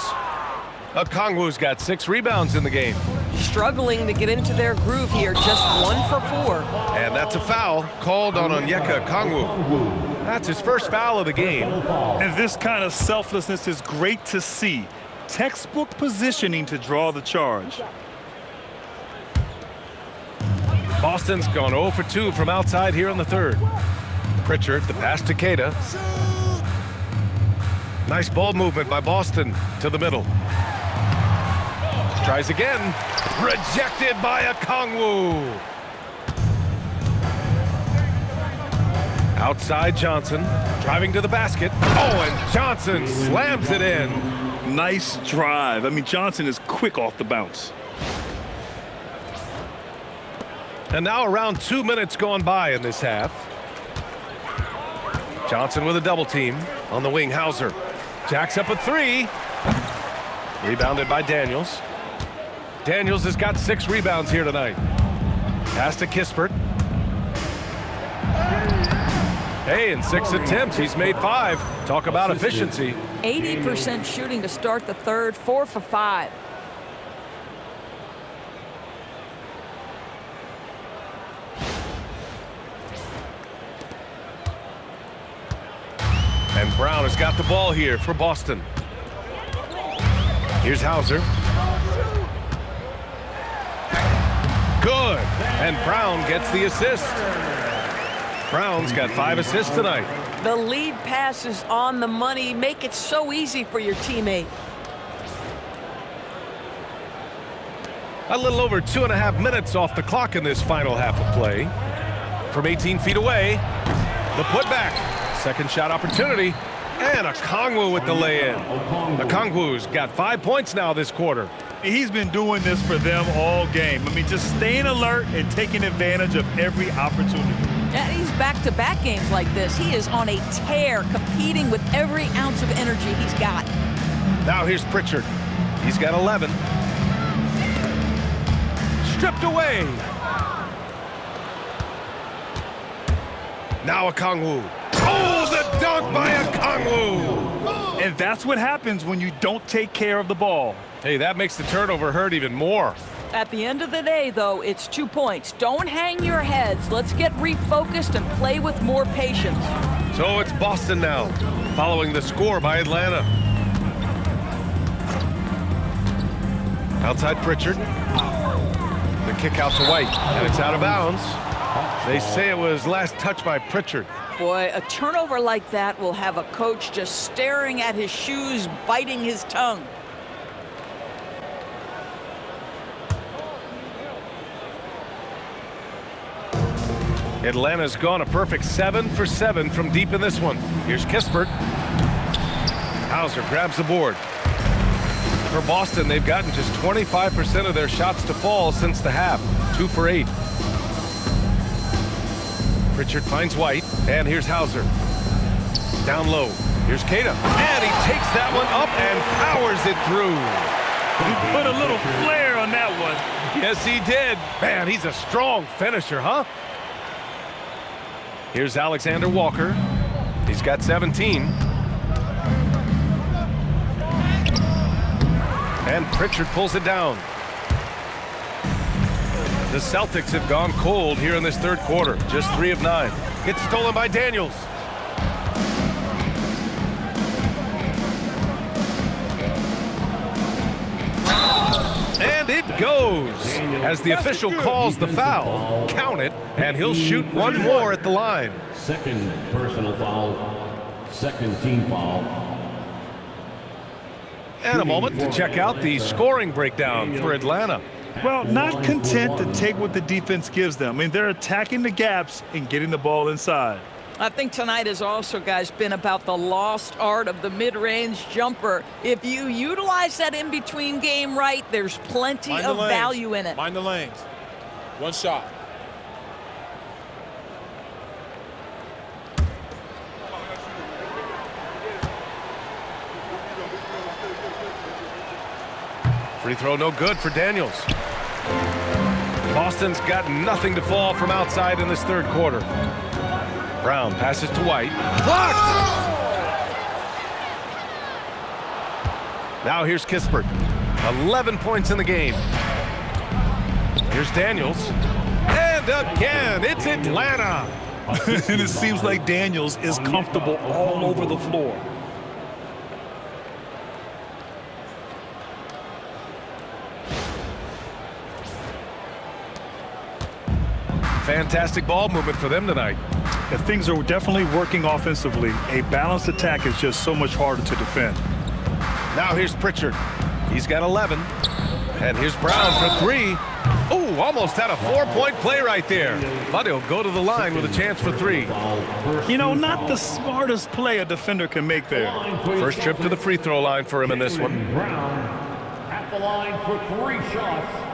Okongwu's got 6 rebounds in the game. Struggling to get into their groove here, just 1 for 4. And that's a foul called on Onyeka Okongwu. That's his first foul of the game. And this kind of selflessness is great to see. Textbook positioning to draw the charge. Boston's gone 0 for 2 from outside here in the third. Pritchard, the pass to Queta. Nice ball movement by Boston to the middle. Tries again. Rejected by Okongwu. Outside Johnson, driving to the basket. Oh, and Johnson slams it in. Nice drive. I mean, Johnson is quick off the bounce. And now around 2 minutes gone by in this half. Johnson with a double team on the wing. Hauser jacks up a 3. Rebounded by Daniels. Daniels has got 6 rebounds here tonight. Pass to Kispert. Hey, in 6 attempts, he's made 5. Talk about efficiency. 80% shooting to start the third, 4 for 5. And Brown has got the ball here for Boston. Here's Hauser. Good. And Brown gets the assist. Brown's got 5 assists tonight. The lead pass is on the money. Make it so easy for your teammate. A little over 2.5 minutes off the clock in this final half of play. From 18 feet away, the putback. Second shot opportunity. And Okongwu with the lay-in. Okongwu's got 5 points now this quarter. He's been doing this for them all game. I mean, just staying alert and taking advantage of every opportunity. And he's back-to-back games like this. He is on a tear, competing with every ounce of energy he's got. Now here's Pritchard. He's got 11. Stripped away. Now Okongwu. Oh, the dunk by Okongwu! And that's what happens when you don't take care of the ball. Hey, that makes the turnover hurt even more. At the end of the day, though, it's 2 points. Don't hang your heads. Let's get refocused and play with more patience. So it's Boston now. following the score by Atlanta. Outside Pritchard. The kick out to White, and it's out of bounds. They say it was last touched by Pritchard. Boy, a turnover like that will have a coach just staring at his shoes, biting his tongue. Atlanta's gone a perfect 7 for 7 from deep in this one. Here's Kispert. Hauser grabs the board. For Boston, they've gotten just 25% of their shots to fall since the half. 2 for 8. Pritchard finds White, and here's Hauser. Down low. Here's Queta, and he takes that one up and powers it through. He put a little flair on that one. Yes, he did. Man, he's a strong finisher, huh? Here's Alexander Walker. He's got 17. And Pritchard pulls it down. The Celtics have gone cold here in this third quarter. Just 3 of 9. It's stolen by Daniels. And it goes. As the official calls the foul, count it, and he'll shoot one more at the line. Second personal foul. Second team foul. And a moment to check out the scoring breakdown for Atlanta. Well, not content to take what the defense gives them. I mean, they're attacking the gaps and getting the ball inside. I think tonight has also, guys, been about the lost art of the mid-range jumper. If you utilize that in-between game right, there's plenty of value in it. Mind the lanes. One shot. Free throw no good for Daniels. Boston's got nothing to fall from outside in this third quarter. Brown passes to White. Blocked! Now here's Kispert. 11 points in the game. Here's Daniels. And again, it's Atlanta. And it seems like Daniels is comfortable all over the floor. Fantastic ball movement for them tonight. And things are definitely working offensively. A balanced attack is just so much harder to defend. Now here's Pritchard. He's got 11. And here's Brown for 3. Oh, almost had a 4-point play right there. But he'll go to the line with a chance for 3. You know, not the smartest play a defender can make there. First trip to the free throw line for him in this one. Brown at the line for 3 shots.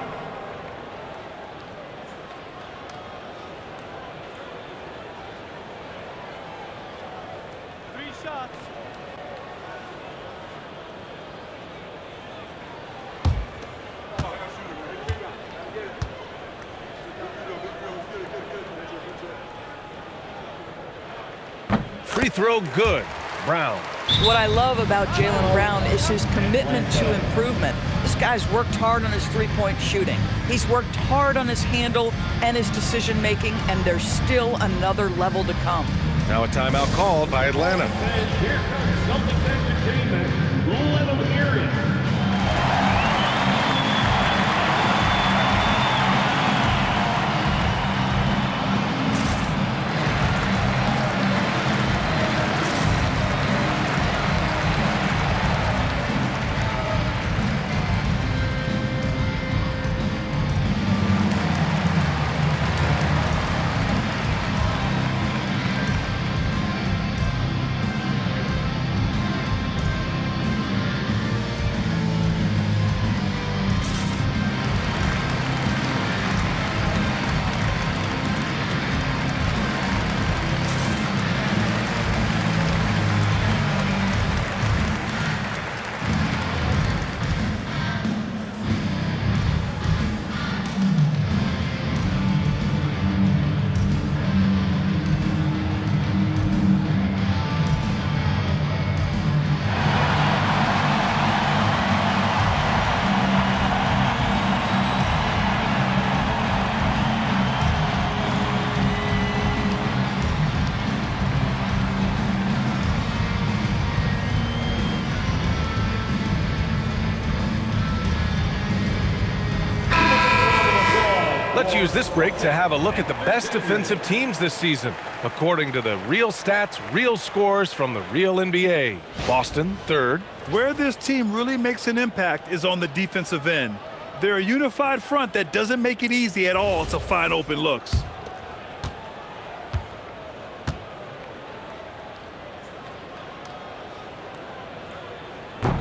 Free throw good. Brown. What I love about Jaylen Brown is his commitment to improvement. This guy's worked hard on his three-point shooting. He's worked hard on his handle and his decision-making, and there's still another level to come. Now a timeout called by Atlanta. And here comes Celtics Entertainment, Level Area. Let's use this break to have a look at the best defensive teams this season, according to the real stats, real scores from the real NBA. Boston, third. Where this team really makes an impact is on the defensive end. They're a unified front that doesn't make it easy at all to find open looks.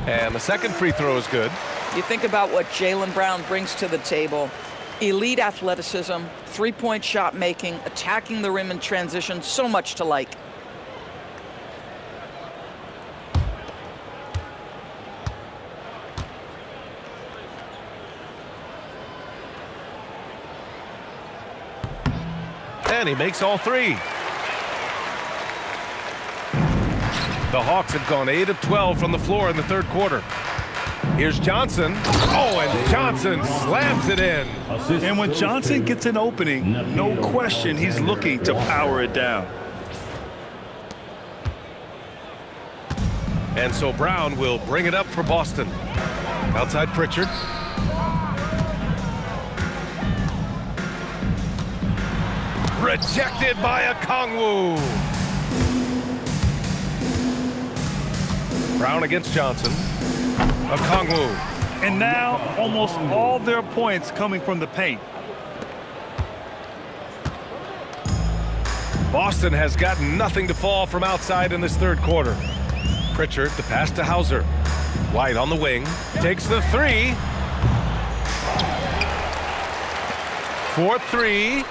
And the second free throw is good. You think about what Jaylen Brown brings to the table. Elite athleticism, three-point shot making, attacking the rim in transition, so much to like. And he makes all three. The Hawks have gone 8 of 12 from the floor in the third quarter. Here's Johnson. Oh, and Johnson slams it in. And when Johnson gets an opening, no question he's looking to power it down. And so Brown will bring it up for Boston. Outside Pritchard. Rejected by Okongwu. Brown against Johnson. Okongwu. And now almost all their points coming from the paint. Boston has got nothing to fall from outside in this third quarter. Pritchard, the pass to Hauser. White on the wing, takes the three. 4-3,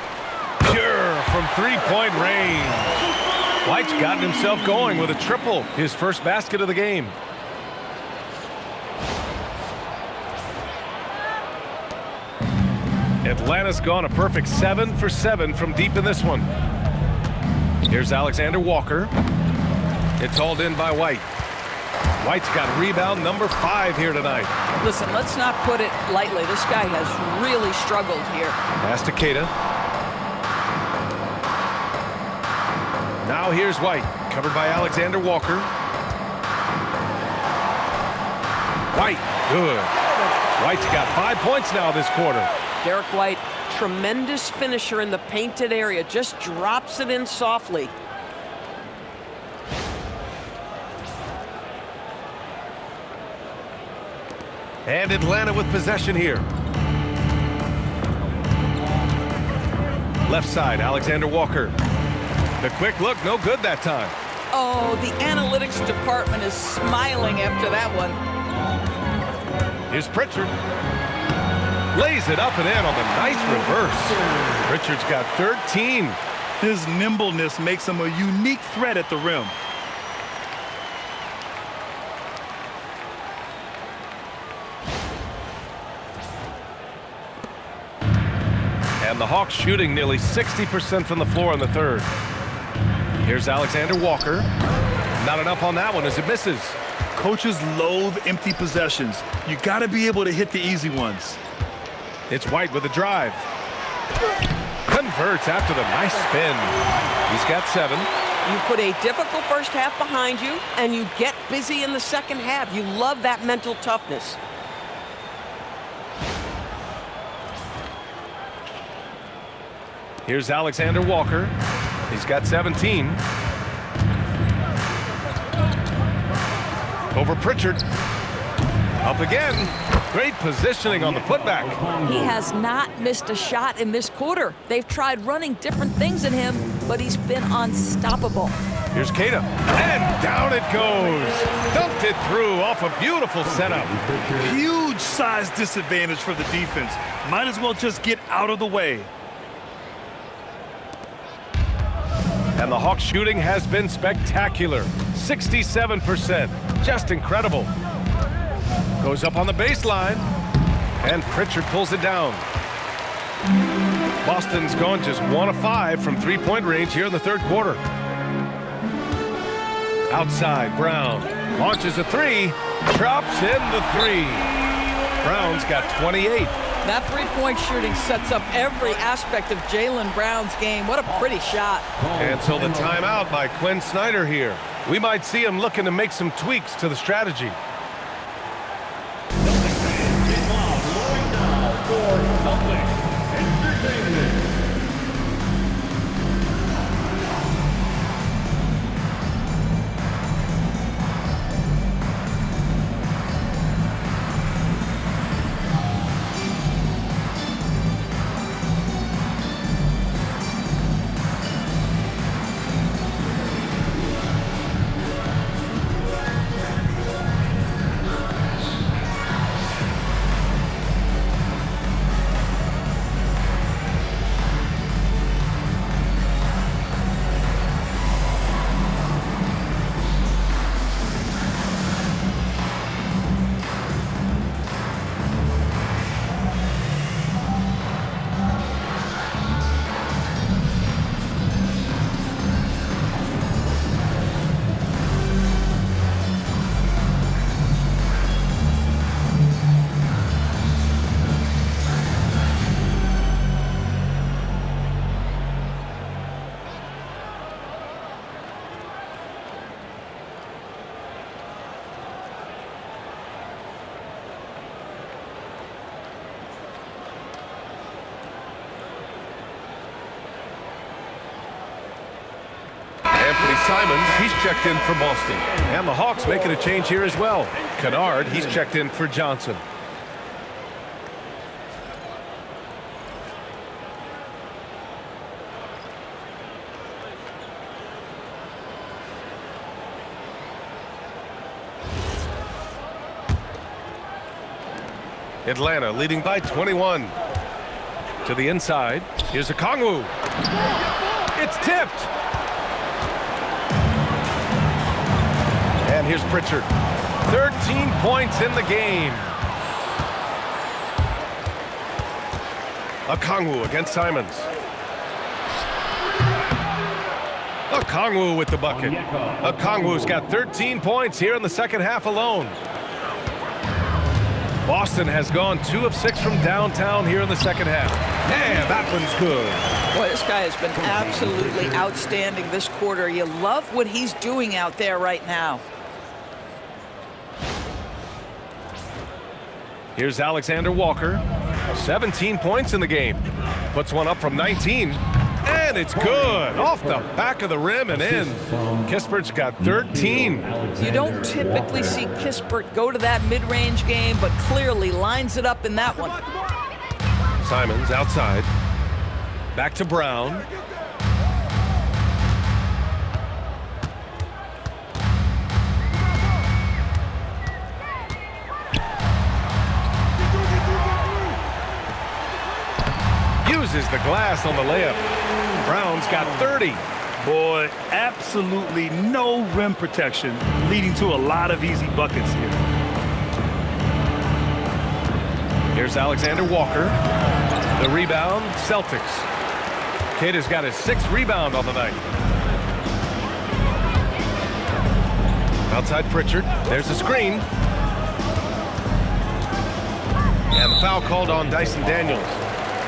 pure from three-point range. White's gotten himself going with a triple, his first basket of the game. Atlanta's gone a perfect 7 for 7 from deep in this one. Here's Alexander Walker. It's hauled in by White. White's got rebound number 5 here tonight. Listen, let's not put it lightly. This guy has really struggled here. Pass to Queta. Now here's White, covered by Alexander Walker. White, good. White's got 5 points now this quarter. Derek White, tremendous finisher in the painted area, just drops it in softly. And Atlanta with possession here. Left side, Alexander Walker. The quick look, no good that time. Oh, the analytics department is smiling after that one. Here's Pritchard. Lays it up and in on the nice reverse. Pritchard's got 13. His nimbleness makes him a unique threat at the rim. And the Hawks shooting nearly 60% from the floor in the third. Here's Alexander Walker. Not enough on that one as it misses. Coaches loathe empty possessions. You got to be able to hit the easy ones. It's White with a drive. Converts after the nice spin. He's got 7. You put a difficult first half behind you, and you get busy in the second half. You love that mental toughness. Here's Alexander Walker. He's got 17. Over Pritchard. Up again. Great positioning on the putback. He has not missed a shot in this quarter. They've tried running different things in him, but he's been unstoppable. Here's Queta. And down it goes. Dumped it through off a beautiful setup. Huge size disadvantage for the defense. Might as well just get out of the way. And the Hawks shooting has been spectacular. 67%. Just incredible. Goes up on the baseline. And Pritchard pulls it down. Boston's gone just 1 of 5 from three-point range here in the third quarter. Outside, Brown launches a 3. Drops in the 3. Brown's got 28. That three-point shooting sets up every aspect of Jaylen Brown's game. What a pretty shot. And so the timeout by Quinn Snyder here. We might see him looking to make some tweaks to the strategy. For Celtics Entertainment. Simons, he's checked in for Boston. And the Hawks making a change here as well. Kennard, he's checked in for Johnson. Atlanta leading by 21. To the inside. Here's Okongwu. It's tipped. And here's Pritchard. 13 points in the game. Okongwu against Simons. Okongwu with the bucket. Okongwu's got 13 points here in the second half alone. Boston has gone 2 of 6 from downtown here in the second half. And that one's good. Boy, this guy has been absolutely outstanding this quarter. You love what he's doing out there right now. Here's Alexander Walker. 17 points in the game. Puts one up from 19. And it's good. Off the back of the rim and in. Kispert's got 13. You don't typically see Kispert go to that mid-range game, but clearly lines it up in that one. Simons outside. Back to Brown. Uses the glass on the layup. Brown's got 30. Boy, absolutely no rim protection, leading to a lot of easy buckets here. Here's Alexander Walker. The rebound, Celtics. Queta's got his 6th rebound on the night. Outside Pritchard. There's a screen. And the foul called on Dyson Daniels.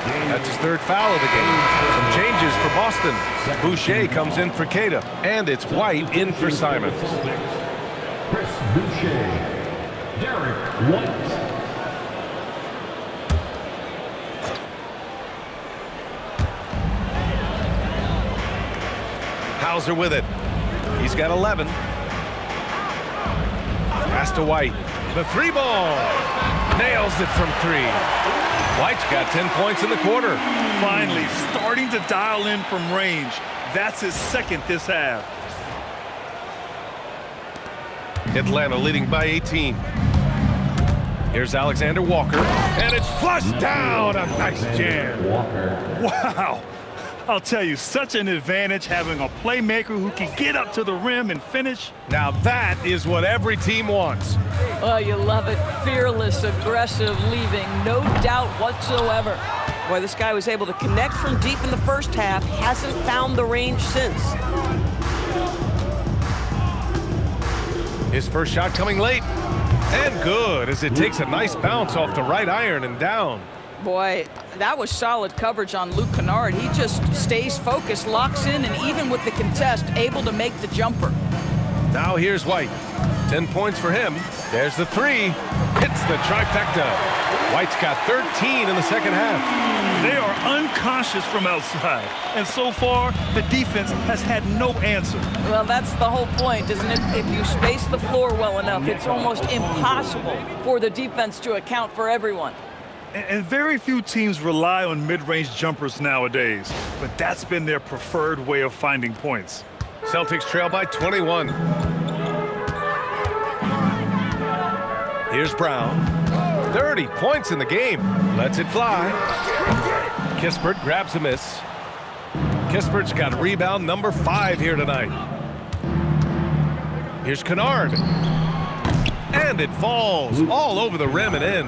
That's his 3rd foul of the game. Some changes for Boston. Boucher comes in for Queta. And it's White in for Simons. Chris Boucher. Derek White. Hauser with it. He's got 11. Pass to White. The 3 ball. Nails it from 3. White's got 10 points in the quarter. Finally starting to dial in from range. That's his 2nd this half. Atlanta leading by 18. Here's Alexander Walker. And it's flushed down. A nice jam. Wow. I'll tell you, such an advantage having a playmaker who can get up to the rim and finish. Now that is what every team wants. Oh, you love it. Fearless, aggressive, leaving. No doubt whatsoever. Boy, this guy was able to connect from deep in the first half. Hasn't found the range since. His first shot coming late. And good as it takes a nice bounce off the right iron and down. Boy, that was solid coverage on Luke Kennard. He just stays focused, locks in, and even with the contest, able to make the jumper. Now here's White. 10 points for him. There's the 3. Hits the trifecta. White's got 13 in the second half. They are unconscious from outside. And so far, the defense has had no answer. Well, that's the whole point, isn't it? If you space the floor well enough, it's almost impossible for the defense to account for everyone. And very few teams rely on mid-range jumpers nowadays, but that's been their preferred way of finding points. Celtics trail by 21. Here's Brown. 30 points in the game. Lets it fly. Kispert grabs a miss. Kispert's got rebound number 5 here tonight. Here's Kennard. And it falls all over the rim and in.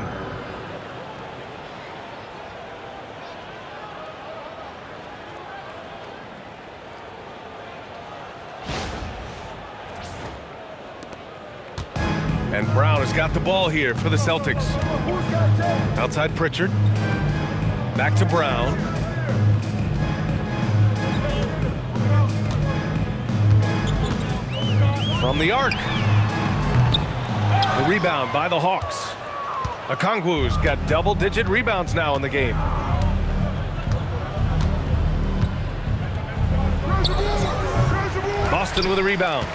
And Brown has got the ball here for the Celtics. Outside Pritchard. Back to Brown. From the arc. The rebound by the Hawks. Okongwu's got double-digit rebounds now in the game. Boston with a rebound.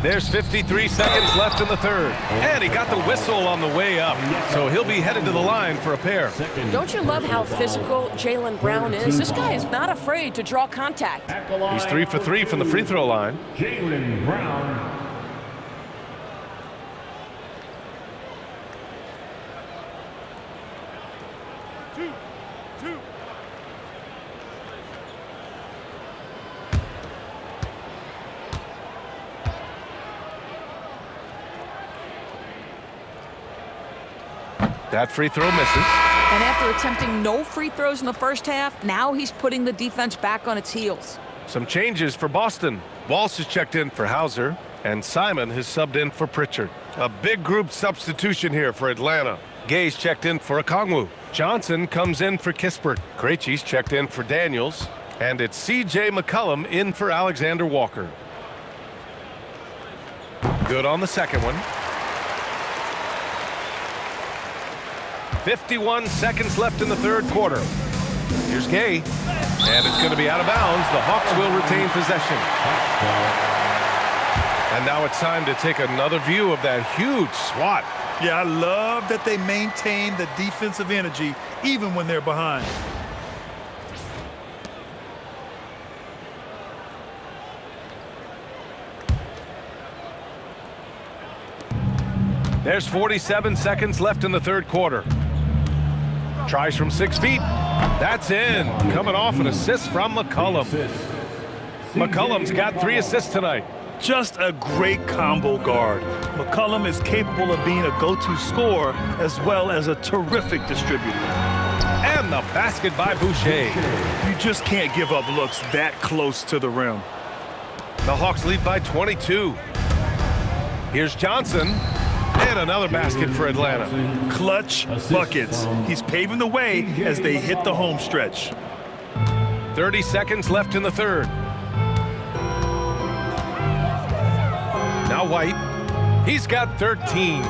There's 53 seconds left in the third. And he got the whistle on the way up. So he'll be headed to the line for a pair. Don't you love how physical Jaylen Brown is? This guy is not afraid to draw contact. He's 3 for 3 from the free throw line. Jaylen Brown. That free throw misses. And after attempting no free throws in the first half, now he's putting the defense back on its heels. Some changes for Boston. Walsh has checked in for Hauser, and Simon has subbed in for Pritchard. A big group substitution here for Atlanta. Gay's checked in for Okongwu. Johnson comes in for Kispert. Krejci's checked in for Daniels. And it's C.J. McCollum in for Alexander Walker. Good on the second one. 51 seconds left in the third quarter. Here's Gay. And it's going to be out of bounds. The Hawks will retain possession. And now it's time to take another view of that huge swat. Yeah, I love that they maintain the defensive energy even when they're behind. There's 47 seconds left in the third quarter. Tries from 6 feet. That's in. Coming off an assist from McCollum. McCollum's got 3 assists tonight. Just a great combo guard. McCollum is capable of being a go-to scorer as well as a terrific distributor. And the basket by Boucher. You just can't give up looks that close to the rim. The Hawks lead by 22. Here's Johnson. And another basket for Atlanta. Clutch buckets. He's paving the way as they hit the home stretch. 30 seconds left in the third. Now White. He's got 13.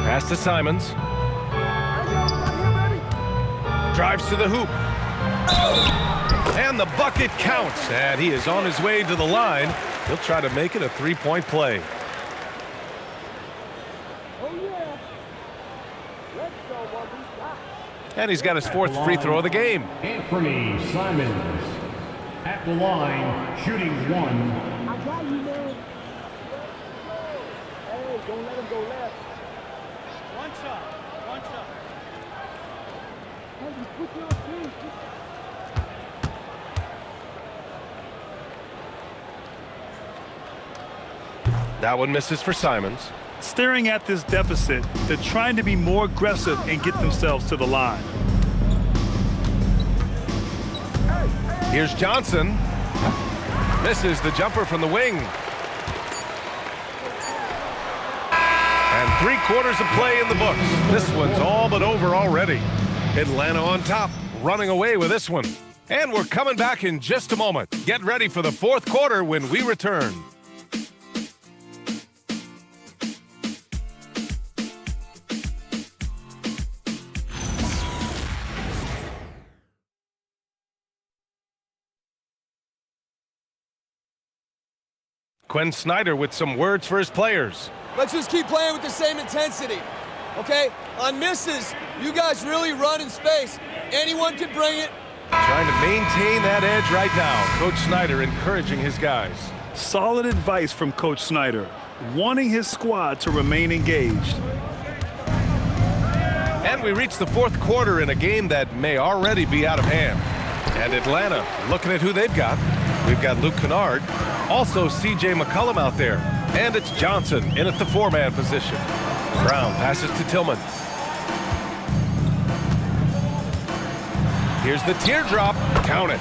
Pass to Simons. Drives to the hoop. And the bucket counts. And he is on his way to the line. He'll try to make it a three-point play. And he's got his 4th free throw of the game. Anthony Simons at the line, shooting 1. I got you, man. Hey, don't let him go left. One shot. Hey, you put your team. That one misses for Simons. Staring at this deficit, they're trying to be more aggressive and get themselves to the line. Here's Johnson. Misses the jumper from the wing. And 3/4 of play in the books. This one's all but over already. Atlanta on top, running away with this one. And we're coming back in just a moment. Get ready for the 4th quarter when we return. Quinn Snyder with some words for his players. Let's just keep playing with the same intensity, okay? On misses, you guys really run in space. Anyone can bring it. Trying to maintain that edge right now. Coach Snyder encouraging his guys. Solid advice from Coach Snyder, wanting his squad to remain engaged. And we reach the 4th quarter in a game that may already be out of hand. And Atlanta, looking at who they've got. We've got Luke Kennard, also C.J. McCollum out there. And it's Johnson in at the 4-man position. Brown passes to Tillman. Here's the teardrop. Count it.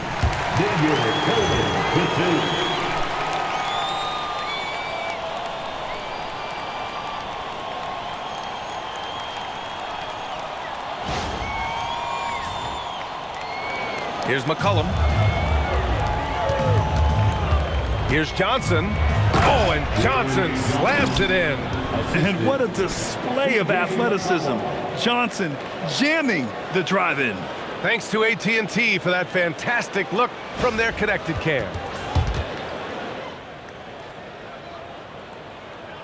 Here's McCollum. Here's Johnson. Oh, and Johnson slams it in. And what a display of athleticism. Johnson jamming the drive-in. Thanks to AT&T for that fantastic look from their connected cam.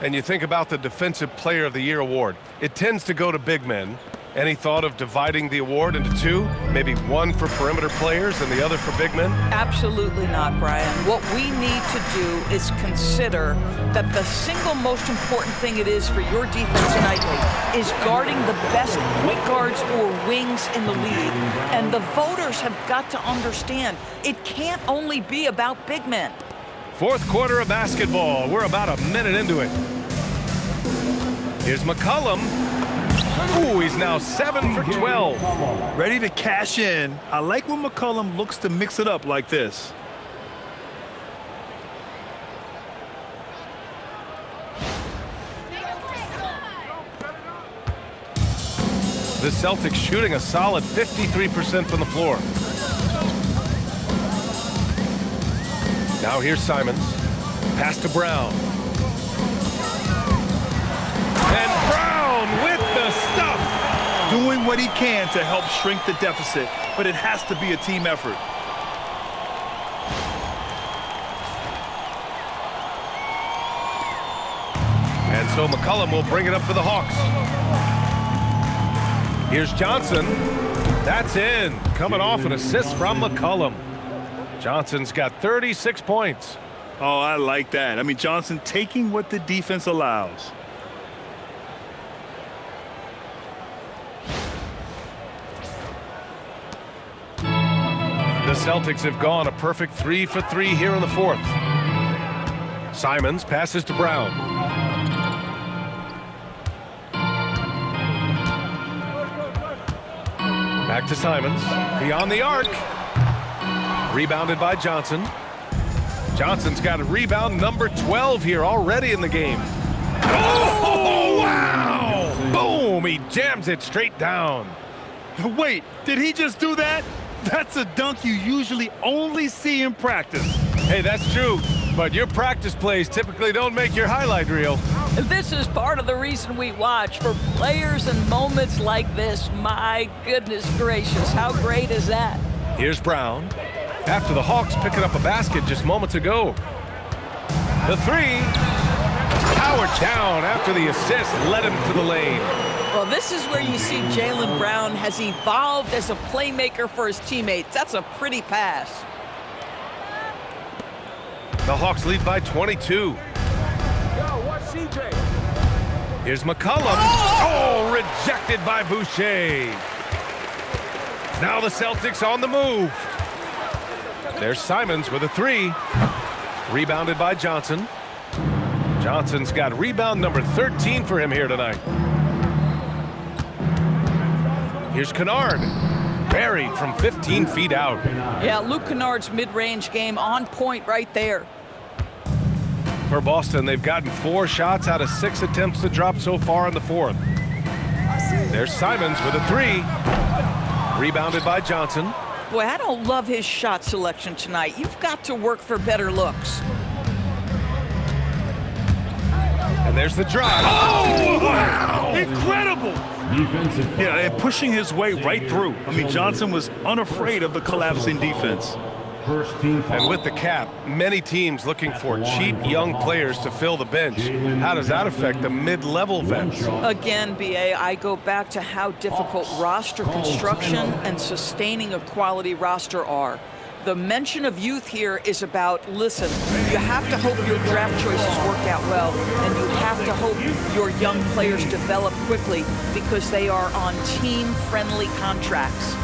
And you think about the Defensive Player of the Year award. It tends to go to big men. Any thought of dividing the award into two? Maybe one for perimeter players and the other for big men? Absolutely not, Brian. What we need to do is consider that the single most important thing it is for your defense nightly is guarding the best point guards or wings in the league. And the voters have got to understand it can't only be about big men. Fourth quarter of basketball. We're about a minute into it. Here's McCollum. Ooh, he's now 7 for 12. Ready to cash in. I like when McCollum looks to mix it up like this. The Celtics shooting a solid 53% from the floor. Now here's Simons. Pass to Brown. And Brown with the stuff. Doing what he can to help shrink the deficit, but it has to be a team effort. And so McCollum will bring it up for the Hawks. Here's Johnson. That's in. Coming off an assist from McCollum. Johnson's got 36 points. Oh, I like that. I mean, Johnson taking what the defense allows. The Celtics have gone a perfect 3 for 3 here in the fourth. Simons passes to Brown. Back to Simons. Beyond the arc. Rebounded by Johnson. Johnson's got a rebound number 12 here already in the game. Oh, wow! Boom! He jams it straight down. Wait, did he just do that? That's a dunk you usually only see in practice. Hey, that's true, but your practice plays typically don't make your highlight reel. This is part of the reason we watch, for players and moments like this. My goodness gracious, how great is that? Here's Brown. After the Hawks picking up a basket just moments ago. The three. Powered down after the assist led him to the lane. Well, this is where you see Jaylen Brown has evolved as a playmaker for his teammates. That's a pretty pass. The Hawks lead by 22. Here's McCollum. Oh, rejected by Boucher. Now the Celtics on the move. There's Simons with a three. Rebounded by Johnson. Johnson's got rebound number 13 for him here tonight. Here's Kennard. Buried from 15 feet out. Yeah, Luke Kennard's mid-range game on point right there. For Boston, they've gotten 4 shots out of 6 attempts to drop so far in the fourth. There's Simons with a three. Rebounded by Johnson. Boy, I don't love his shot selection tonight. You've got to work for better looks. And there's the drive. Oh, wow! Incredible! Yeah, and pushing his way right through. I mean, Johnson was unafraid of the collapsing defense. And with the cap, many teams looking for cheap young players to fill the bench. How does that affect the mid-level vets? Again, BA, I go back to how difficult roster construction and sustaining a quality roster are. The mention of youth here is about, listen, you have to hope your draft choices work out well, and you have to hope your young players develop quickly because they are on team-friendly contracts.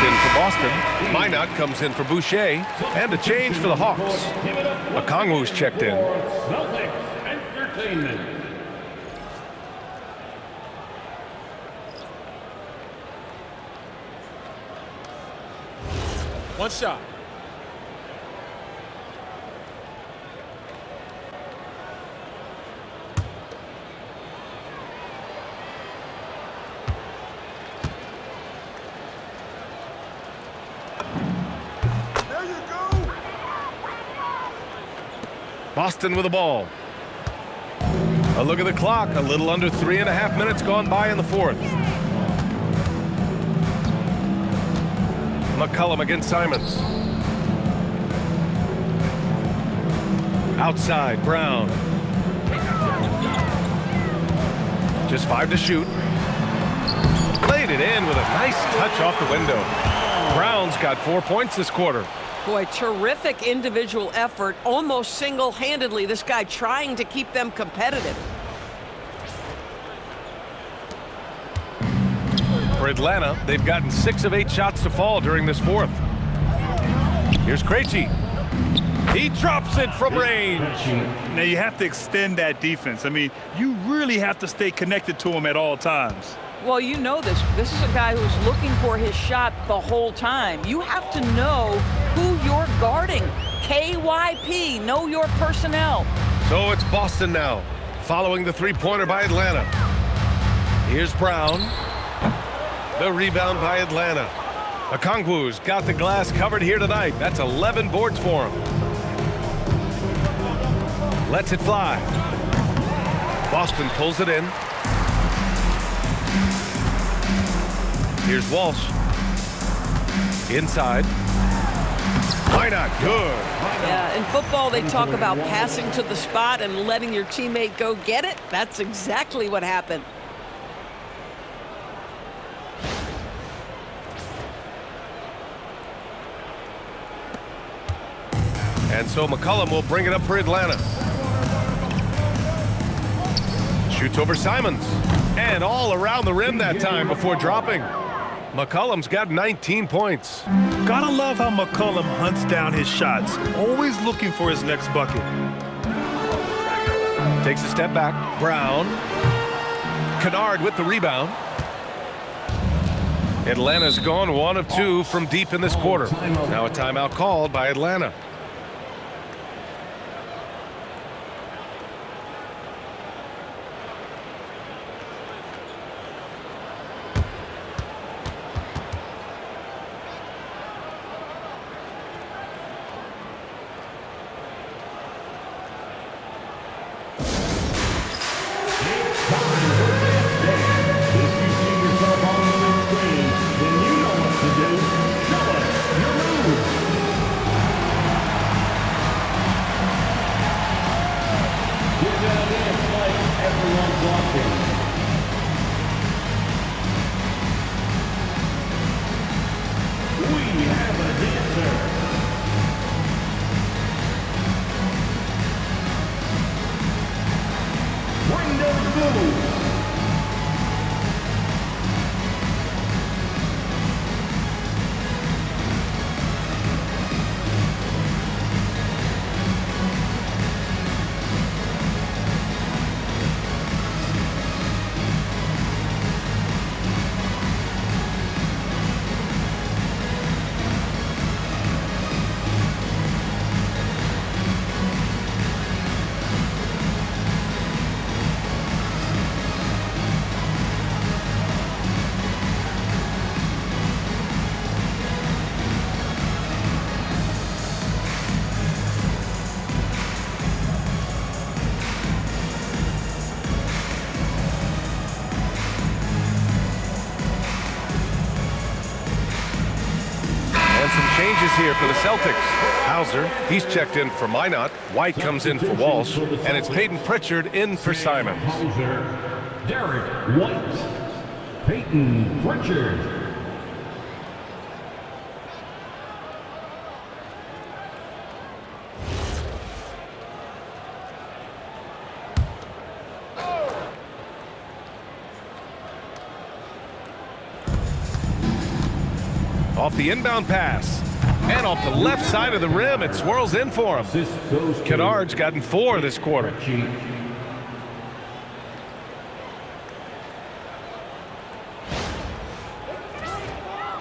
in for Boston. Minot comes in for Boucher. And a change for the Hawks. Okongwu's checked in. Celtics Entertainment. One shot. Boston with the ball. A look at the clock. A little under 3.5 minutes gone by in the fourth. McCollum against Simons. Outside, Brown. Just 5 to shoot. Played it in with a nice touch off the window. Brown's got 4 points this quarter. Boy, terrific individual effort, almost single-handedly. This guy trying to keep them competitive. For Atlanta, they've gotten 6 of 8 shots to fall during this fourth. Here's Krejci. He drops it from range. Now you have to extend that defense. I mean, you really have to stay connected to him at all times. Well, you know this. This is a guy who's looking for his shot the whole time. You have to know who you're guarding. KYP, know your personnel. So it's Boston now, following the three-pointer by Atlanta. Here's Brown. The rebound by Atlanta. Okongwu's got the glass covered here tonight. That's 11 boards for him. Lets it fly. Boston pulls it in. Here's Walsh. Inside. Why not? Good. Yeah, in football, they talk about passing to the spot and letting your teammate go get it. That's exactly what happened. And so McCollum will bring it up for Atlanta. Shoots over Simons. And all around the rim that time before dropping. McCollum's got 19 points. Gotta love how McCollum hunts down his shots, always looking for his next bucket. Takes a step back. Brown. Kennard with the rebound. Atlanta's gone 1 of 2 from deep in this quarter. Now a timeout called by Atlanta. Changes here for the Celtics. Hauser, he's checked in for Minot. White comes in for Walsh. And it's Peyton Pritchard in for Simons. Derek White. Peyton Pritchard. Off the inbound pass. And off the left side of the rim, it swirls in for him. Kennard's gotten 4 this quarter.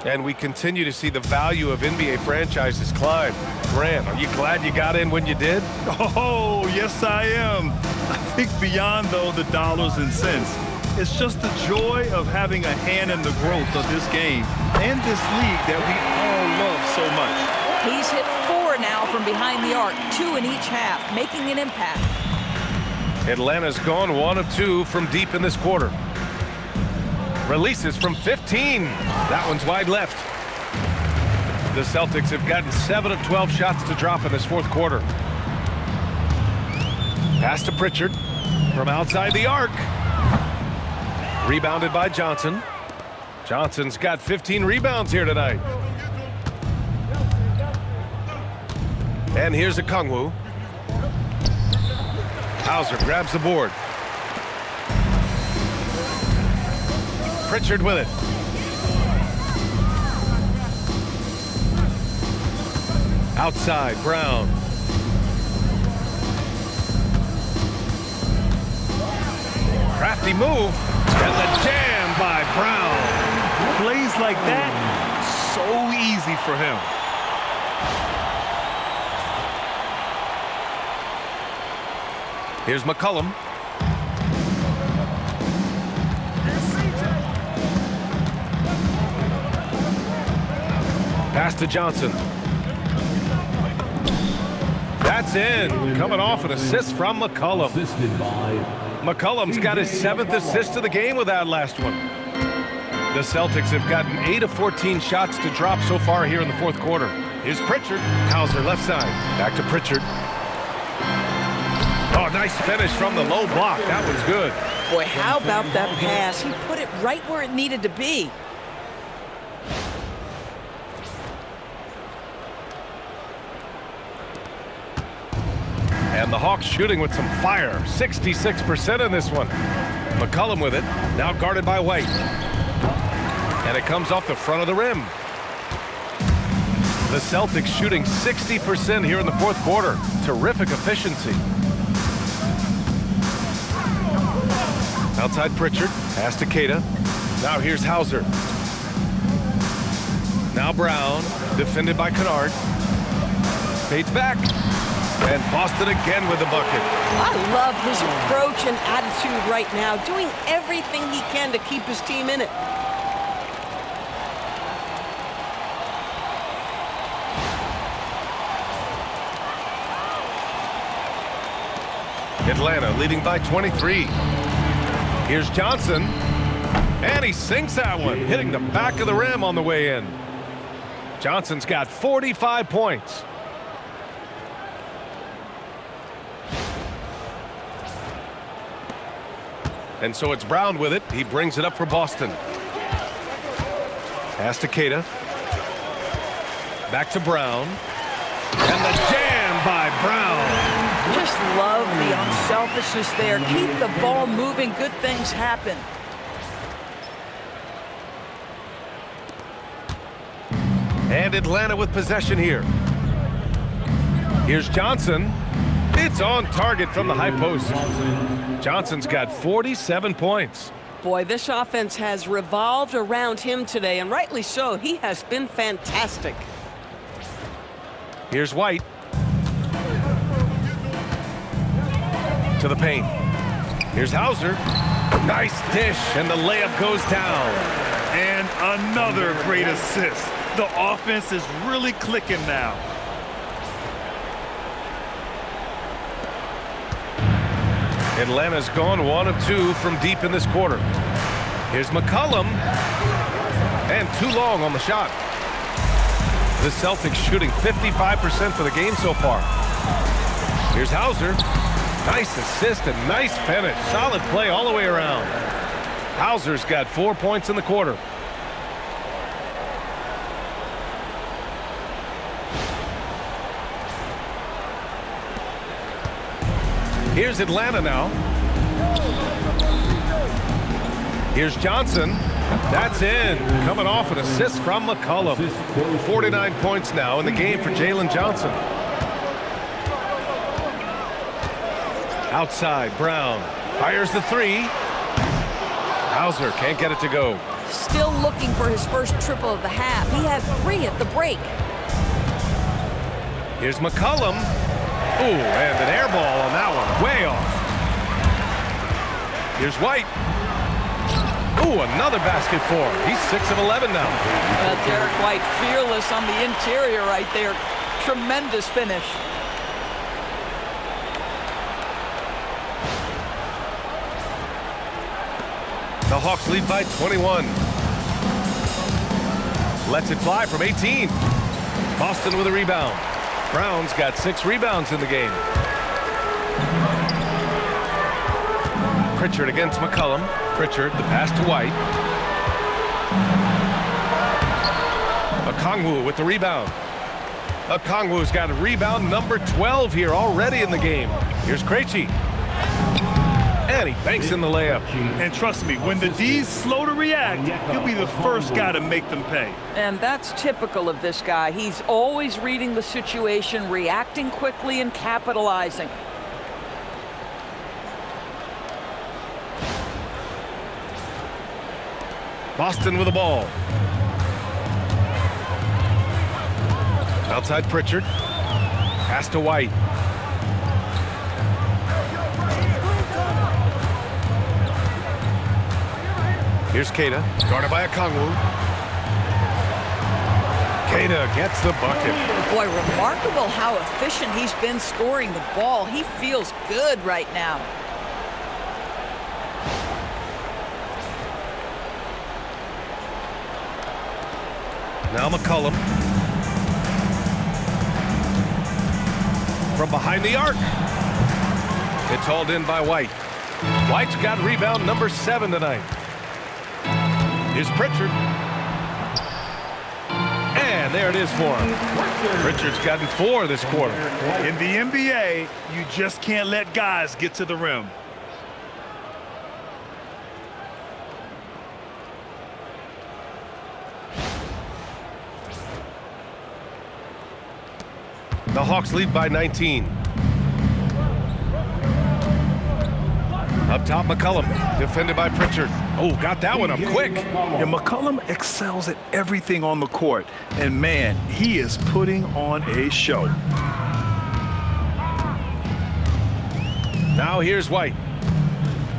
And we continue to see the value of NBA franchises climb. Grant, are you glad you got in when you did? Oh, yes, I am. I think beyond, though, the dollars and cents, it's just the joy of having a hand in the growth of this game and this league that we all love so much. He's hit 4 now from behind the arc, 2 in each half, making an impact. Atlanta's gone 1 of 2 from deep in this quarter. Releases from 15. That one's wide left. The Celtics have gotten 7 of 12 shots to drop in this fourth quarter. Pass to Pritchard from outside the arc. Rebounded by Johnson. Johnson's got 15 rebounds here tonight. And here's Okongwu. Hauser grabs the board. Pritchard with it. Outside, Brown. Crafty move. And the jam by Brown. Plays like that, so easy for him. Here's McCollum. Pass to Johnson. That's in. Coming off an assist from McCollum. McCollum's got his 7th assist of the game with that last one. The Celtics have gotten 8 of 14 shots to drop so far here in the fourth quarter. Here's Pritchard. Hauser left side. Back to Pritchard. Oh, nice finish from the low block. That was good. Boy, how about that pass? He put it right where it needed to be. And the Hawks shooting with some fire. 66% in this one. McCollum with it. Now guarded by White. And it comes off the front of the rim. The Celtics shooting 60% here in the fourth quarter. Terrific efficiency. Outside Pritchard. Pass to Queta. Now here's Hauser. Now Brown. Defended by Kennard. Fades back. And Boston again with the bucket. I love his approach and attitude right now, doing everything he can to keep his team in it. Atlanta leading by 23. Here's Johnson. And he sinks that one, hitting the back of the rim on the way in. Johnson's got 45 points. And so it's Brown with it. He brings it up for Boston. Pass to Queta. Back to Brown. And the jam by Brown. Just love the unselfishness there. Keep the ball moving. Good things happen. And Atlanta with possession here. Here's Johnson. It's on target from the high post. Johnson's got 47 points. Boy, this offense has revolved around him today, and rightly so. He has been fantastic. Here's White. To the paint. Here's Hauser. Nice dish, and the layup goes down. And another great assist. The offense is really clicking now. Atlanta's gone 1 of 2 from deep in this quarter. Here's McCollum. And too long on the shot. The Celtics shooting 55% for the game so far. Here's Hauser. Nice assist and nice finish. Solid play all the way around. Hauser's got 4 points in the quarter. Here's Atlanta now. Here's Johnson. That's in. Coming off an assist from McCollum. 49 points now in the game for Jalen Johnson. Outside, Brown fires the three. Hauser can't get it to go. Still looking for his first triple of the half. He had 3 at the break. Here's McCollum. Ooh, and an air ball on that one. Way off. Here's White. Ooh, another basket for him. He's 6 of 11 now. Well, Derek White fearless on the interior right there. Tremendous finish. The Hawks lead by 21. Lets it fly from 18. Boston with a rebound. Brown's got 6 rebounds in the game. Pritchard against McCollum. Pritchard, the pass to White. Okongwu with the rebound. Okongwu's got a rebound number 12 here already in the game. Here's Krejci. And he banks in the layup. And trust me, when the D's slow to react, he'll be the first guy to make them pay. And that's typical of this guy. He's always reading the situation, reacting quickly and capitalizing. Boston with the ball. Outside Pritchard. Pass to White. Here's Queta, guarded by Okongwu. Queta gets the bucket. Boy, remarkable how efficient he's been scoring the ball. He feels good right now. Now McCollum. From behind the arc. It's hauled in by White. White's got rebound number 7 tonight. Here's Pritchard. And there it is for him. Pritchard's gotten 4 this quarter. In the NBA, you just can't let guys get to the rim. The Hawks lead by 19. Up top, McCollum, defended by Pritchard. Oh, got that one up quick. Yeah, McCollum excels at everything on the court. And man, he is putting on a show. Now here's White.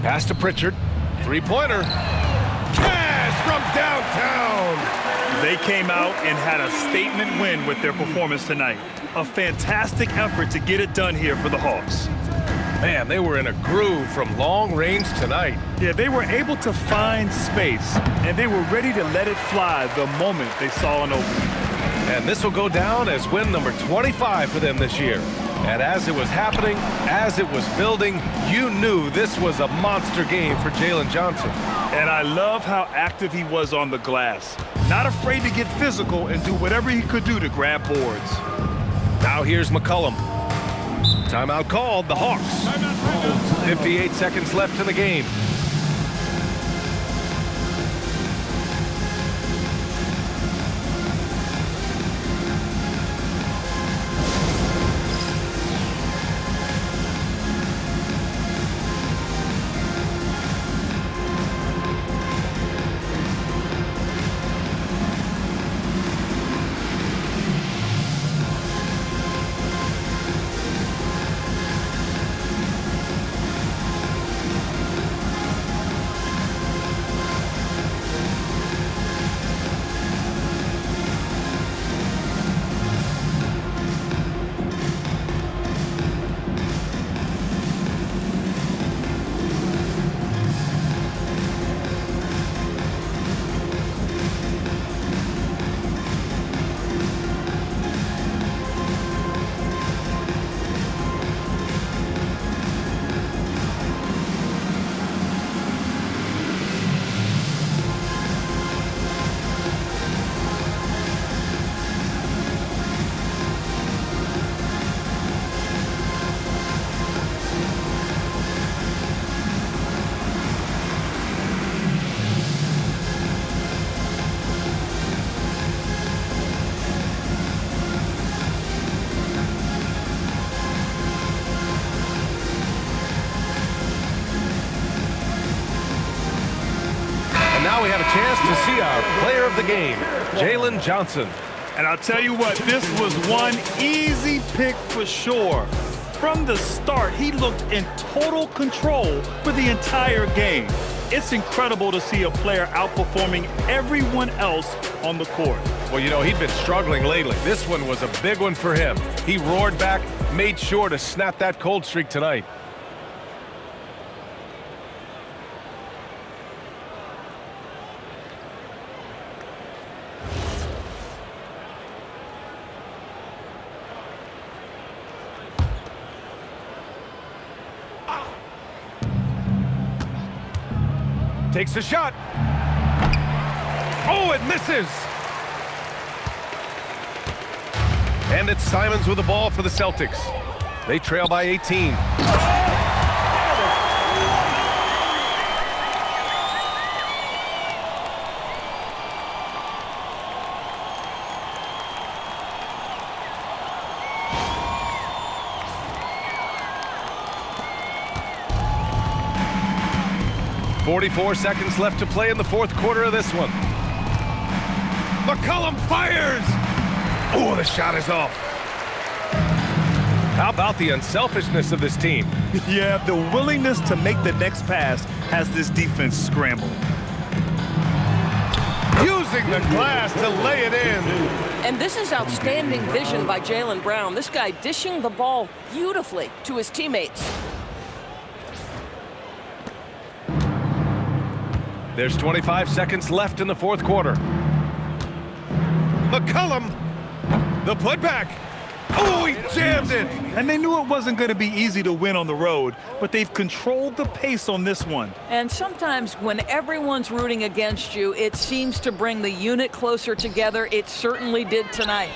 Pass to Pritchard. 3-pointer. Cash from downtown. They came out and had a statement win with their performance tonight. A fantastic effort to get it done here for the Hawks. Man, they were in a groove from long range tonight. Yeah, they were able to find space, and they were ready to let it fly the moment they saw an opening. And this will go down as win number 25 for them this year. And as it was happening, as it was building, you knew this was a monster game for Jalen Johnson. And I love how active he was on the glass. Not afraid to get physical and do whatever he could do to grab boards. Now here's McCollum. Timeout called, the Hawks. 58 seconds left in the game. now we have a chance to see our player of the game, Jalen Johnson. And I'll tell you what, this was one easy pick for sure. From the start, he looked in total control for the entire game. It's incredible to see a player outperforming everyone else on the court. Well, you know, he'd been struggling lately. This one was a big one for him. He roared back, made sure to snap that cold streak tonight. Takes a shot. Oh, it misses. And it's Simons with the ball for the Celtics. They trail by 18. .44 seconds left to play in the fourth quarter of this one. McCollum fires! Oh, the shot is off. How about the unselfishness of this team? Yeah, the willingness to make the next pass has this defense scrambled. Using the glass to lay it in. And this is outstanding vision by Jaylen Brown. This guy dishing the ball beautifully to his teammates. There's 25 seconds left in the fourth quarter. McCollum, the putback. Oh, he jammed it. And they knew it wasn't going to be easy to win on the road, but they've controlled the pace on this one. And sometimes when everyone's rooting against you, it seems to bring the unit closer together. It certainly did tonight.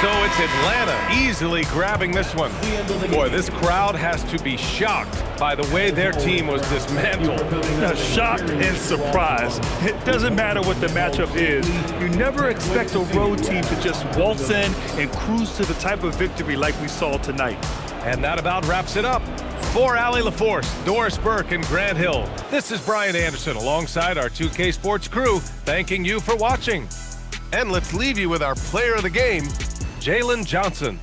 So it's Atlanta easily grabbing this one. Boy, this crowd has to be shocked by the way their team was dismantled. Shocked and surprised. It doesn't matter what the matchup is. You never expect a road team to just waltz in and cruise to the type of victory like we saw tonight. And that about wraps it up. For Allie LaForce, Doris Burke, and Grant Hill, this is Brian Anderson alongside our 2K Sports crew, thanking you for watching. And let's leave you with our player of the game, Jalen Johnson.